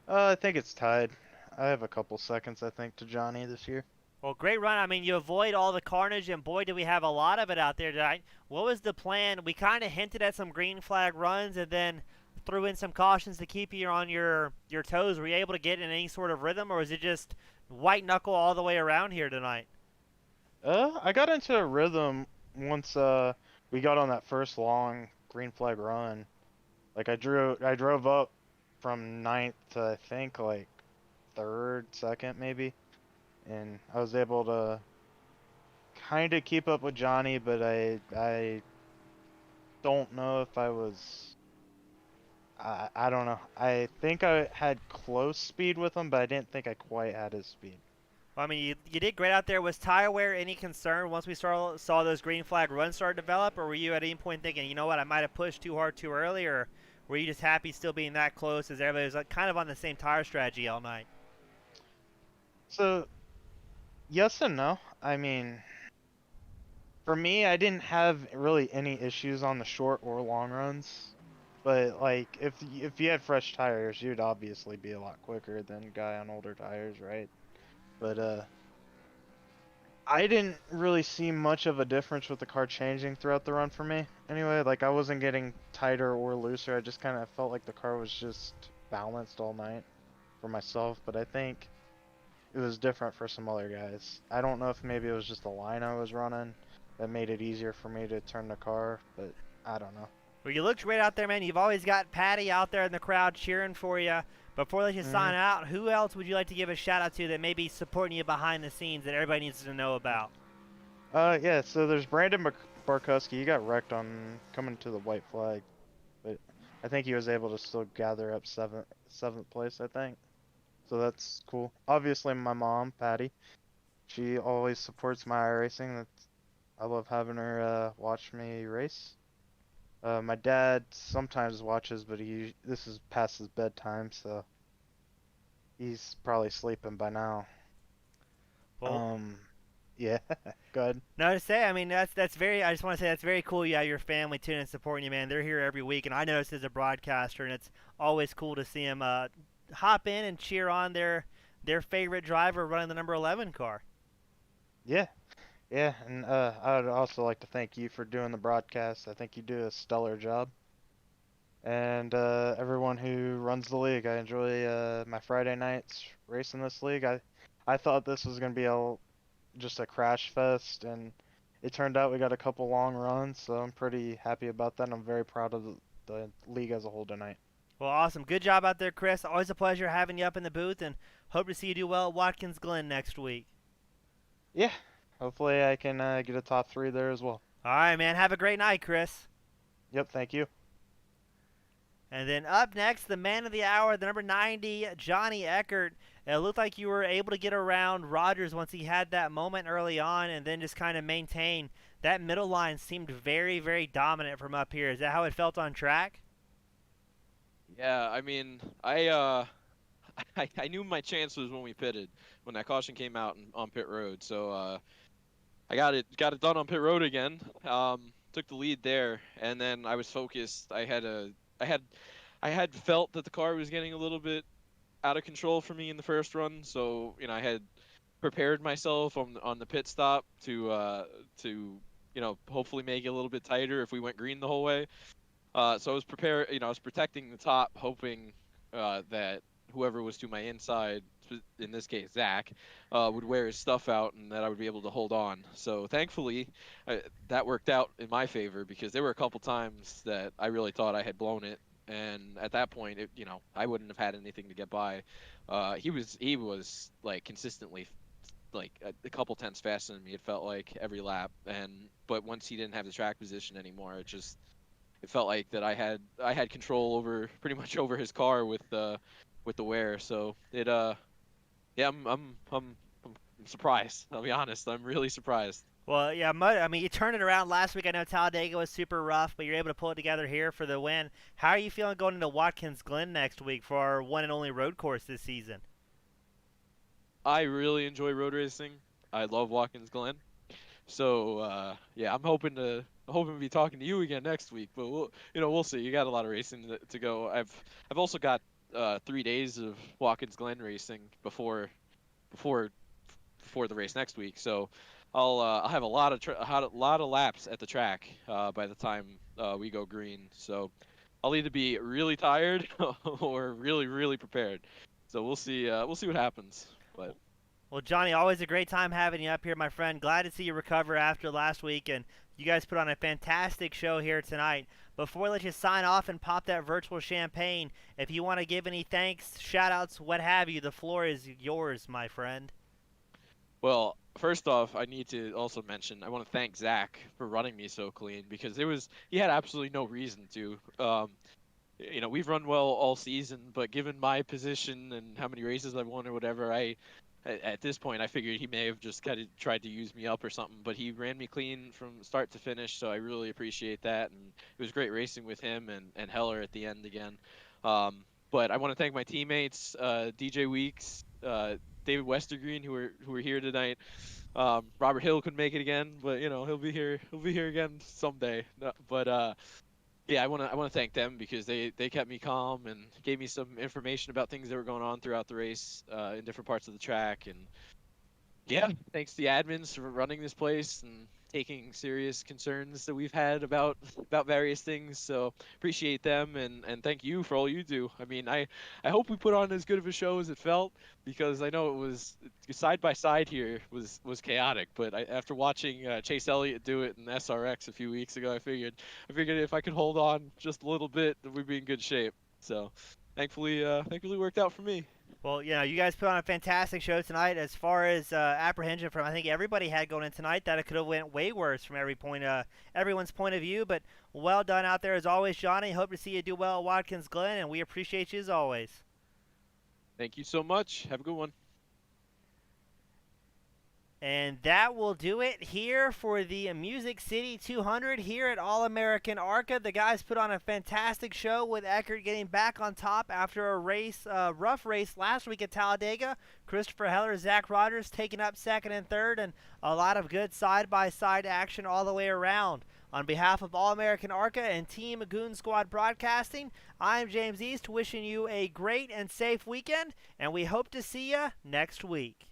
I think it's tied. I have a couple seconds, I think, to Johnny this year. Well, great run. I mean, you avoid all the carnage, and boy, do we have a lot of it out there tonight. What was the plan? We kind of hinted at some green flag runs and then threw in some cautions to keep you on your toes. Were you able to get in any sort of rhythm, or was it just white knuckle all the way around here tonight? I got into a rhythm once we got on that first long green flag run. Like I drove up from ninth to I think like third, second maybe, and I was able to kind of keep up with Johnny, but I don't know if I was. I don't know. I think I had close speed with him, but I didn't think I quite had his speed. Well, I mean, you did great out there. Was tire wear any concern once we saw those green flag runs start to develop, or were you at any point thinking, you know what, I might have pushed too hard too early, or were you just happy still being that close as everybody was kind of on the same tire strategy all night? So, yes and no. I mean, for me, I didn't have really any issues on the short or long runs. But like, if you had fresh tires, you'd obviously be a lot quicker than a guy on older tires, right? But I didn't really see much of a difference with the car changing throughout the run for me. Anyway, like I wasn't getting tighter or looser. I just kind of felt like the car was just balanced all night for myself. But I think it was different for some other guys. I don't know if maybe it was just the line I was running that made it easier for me to turn the car, but I don't know. Well, you looked great out there, man. You've always got Patty out there in the crowd cheering for you. Before I let you sign out, who else would you like to give a shout out to that may be supporting you behind the scenes that everybody needs to know about? Yeah, so there's Brandon Barkowski. He got wrecked on coming to the white flag, but I think he was able to still gather up seventh place, I think. So that's cool. Obviously, my mom, Patty, she always supports my iRacing. I love having her watch me race. My dad sometimes watches, but this is past his bedtime, so he's probably sleeping by now. Well, Yeah, go ahead. no to say, I mean that's very. I just want to say that's very cool. You have your family tuning and supporting you, man. They're here every week, and I notice as a broadcaster, and it's always cool to see them hop in and cheer on their favorite driver running the number 11 car. Yeah, Yeah, and I would also like to thank you for doing the broadcast. I think you do a stellar job. And everyone who runs the league, I enjoy my Friday nights racing this league. I thought this was gonna be just a crash fest, and it turned out we got a couple long runs, so I'm pretty happy about that. And I'm very proud of the league as a whole tonight. Well, awesome. Good job out there, Chris. Always a pleasure having you up in the booth, and hope to see you do well at Watkins Glen next week. Yeah, hopefully I can get a top 3 there as well. All right, man. Have a great night, Chris. Yep, thank you. And then up next, the man of the hour, the number 90, Johnny Eckert. It looked like you were able to get around Rogers once he had that moment early on and then just kind of maintain. That middle line seemed very, very dominant from up here. Is that how it felt on track? Yeah, I mean, I knew my chance was when we pitted, when that caution came out on pit road. So I got it done on pit road again. Took the lead there, and then I was focused. I had felt that the car was getting a little bit out of control for me in the first run. So I had prepared myself on the pit stop to hopefully make it a little bit tighter if we went green the whole way. So I was prepared, I was protecting the top, hoping that whoever was to my inside, in this case Zach, would wear his stuff out and that I would be able to hold on. So thankfully, that worked out in my favor because there were a couple times that I really thought I had blown it, and at that point, I wouldn't have had anything to get by. He was like consistently like a couple tenths faster than me. It felt like every lap, but once he didn't have the track position anymore, it felt like that I had control over pretty much over his car with the wear. So yeah, I'm surprised. I'll be honest. I'm really surprised. Well, yeah, I mean, you turned it around last week. I know Talladega was super rough, but you're able to pull it together here for the win. How are you feeling going into Watkins Glen next week for our one and only road course this season? I really enjoy road racing. I love Watkins Glen. So yeah, I'm hoping to be talking to you again next week. But we'll see. You got a lot of racing to go. I've also got 3 days of Watkins Glen racing before the race next week. So I'll have a lot of laps at the track by the time we go green. So I'll either be really tired or really really prepared. So we'll see what happens. But Well, Johnny, always a great time having you up here, my friend. Glad to see you recover after last week, and you guys put on a fantastic show here tonight. Before we let you sign off and pop that virtual champagne, if you want to give any thanks, shout-outs, what have you, the floor is yours, my friend. well, first off, I need to also mention I want to thank Zach for running me so clean because he had absolutely no reason to. We've run well all season, but given my position and how many races I've won or whatever, at this point I figured he may have just kind of tried to use me up or something. But he ran me clean from start to finish, so I really appreciate that. And it was great racing with him and Heller at the end again. But I want to thank my teammates, DJ Weeks, David Westergreen, who were here tonight. Robert Hill couldn't make it again, but he'll be here again someday. No, but yeah, I want to thank them because they kept me calm and gave me some information about things that were going on throughout the race in different parts of the track. And yeah, thanks to the admins for running this place and taking serious concerns that we've had about various things. So appreciate them and thank you for all you do. I mean, I hope we put on as good of a show as it felt because I know it was side by side here was chaotic. But after watching Chase Elliott do it in SRX a few weeks ago, I figured if I could hold on just a little bit, that we'd be in good shape. So thankfully it worked out for me. Well, you guys put on a fantastic show tonight. As far as apprehension from, I think everybody had going in tonight that it could have went way worse from everyone's point of view. But well done out there as always, Johnny. Hope to see you do well at Watkins Glen, and we appreciate you as always. Thank you so much. Have a good one. And that will do it here for the Music City 200 here at All-American ARCA. The guys put on a fantastic show with Eckert getting back on top after a rough race last week at Talladega. Christopher Heller, Zach Rogers taking up second and third, and a lot of good side-by-side action all the way around. On behalf of All-American ARCA and Team Goon Squad Broadcasting, I'm James East wishing you a great and safe weekend, and we hope to see you next week.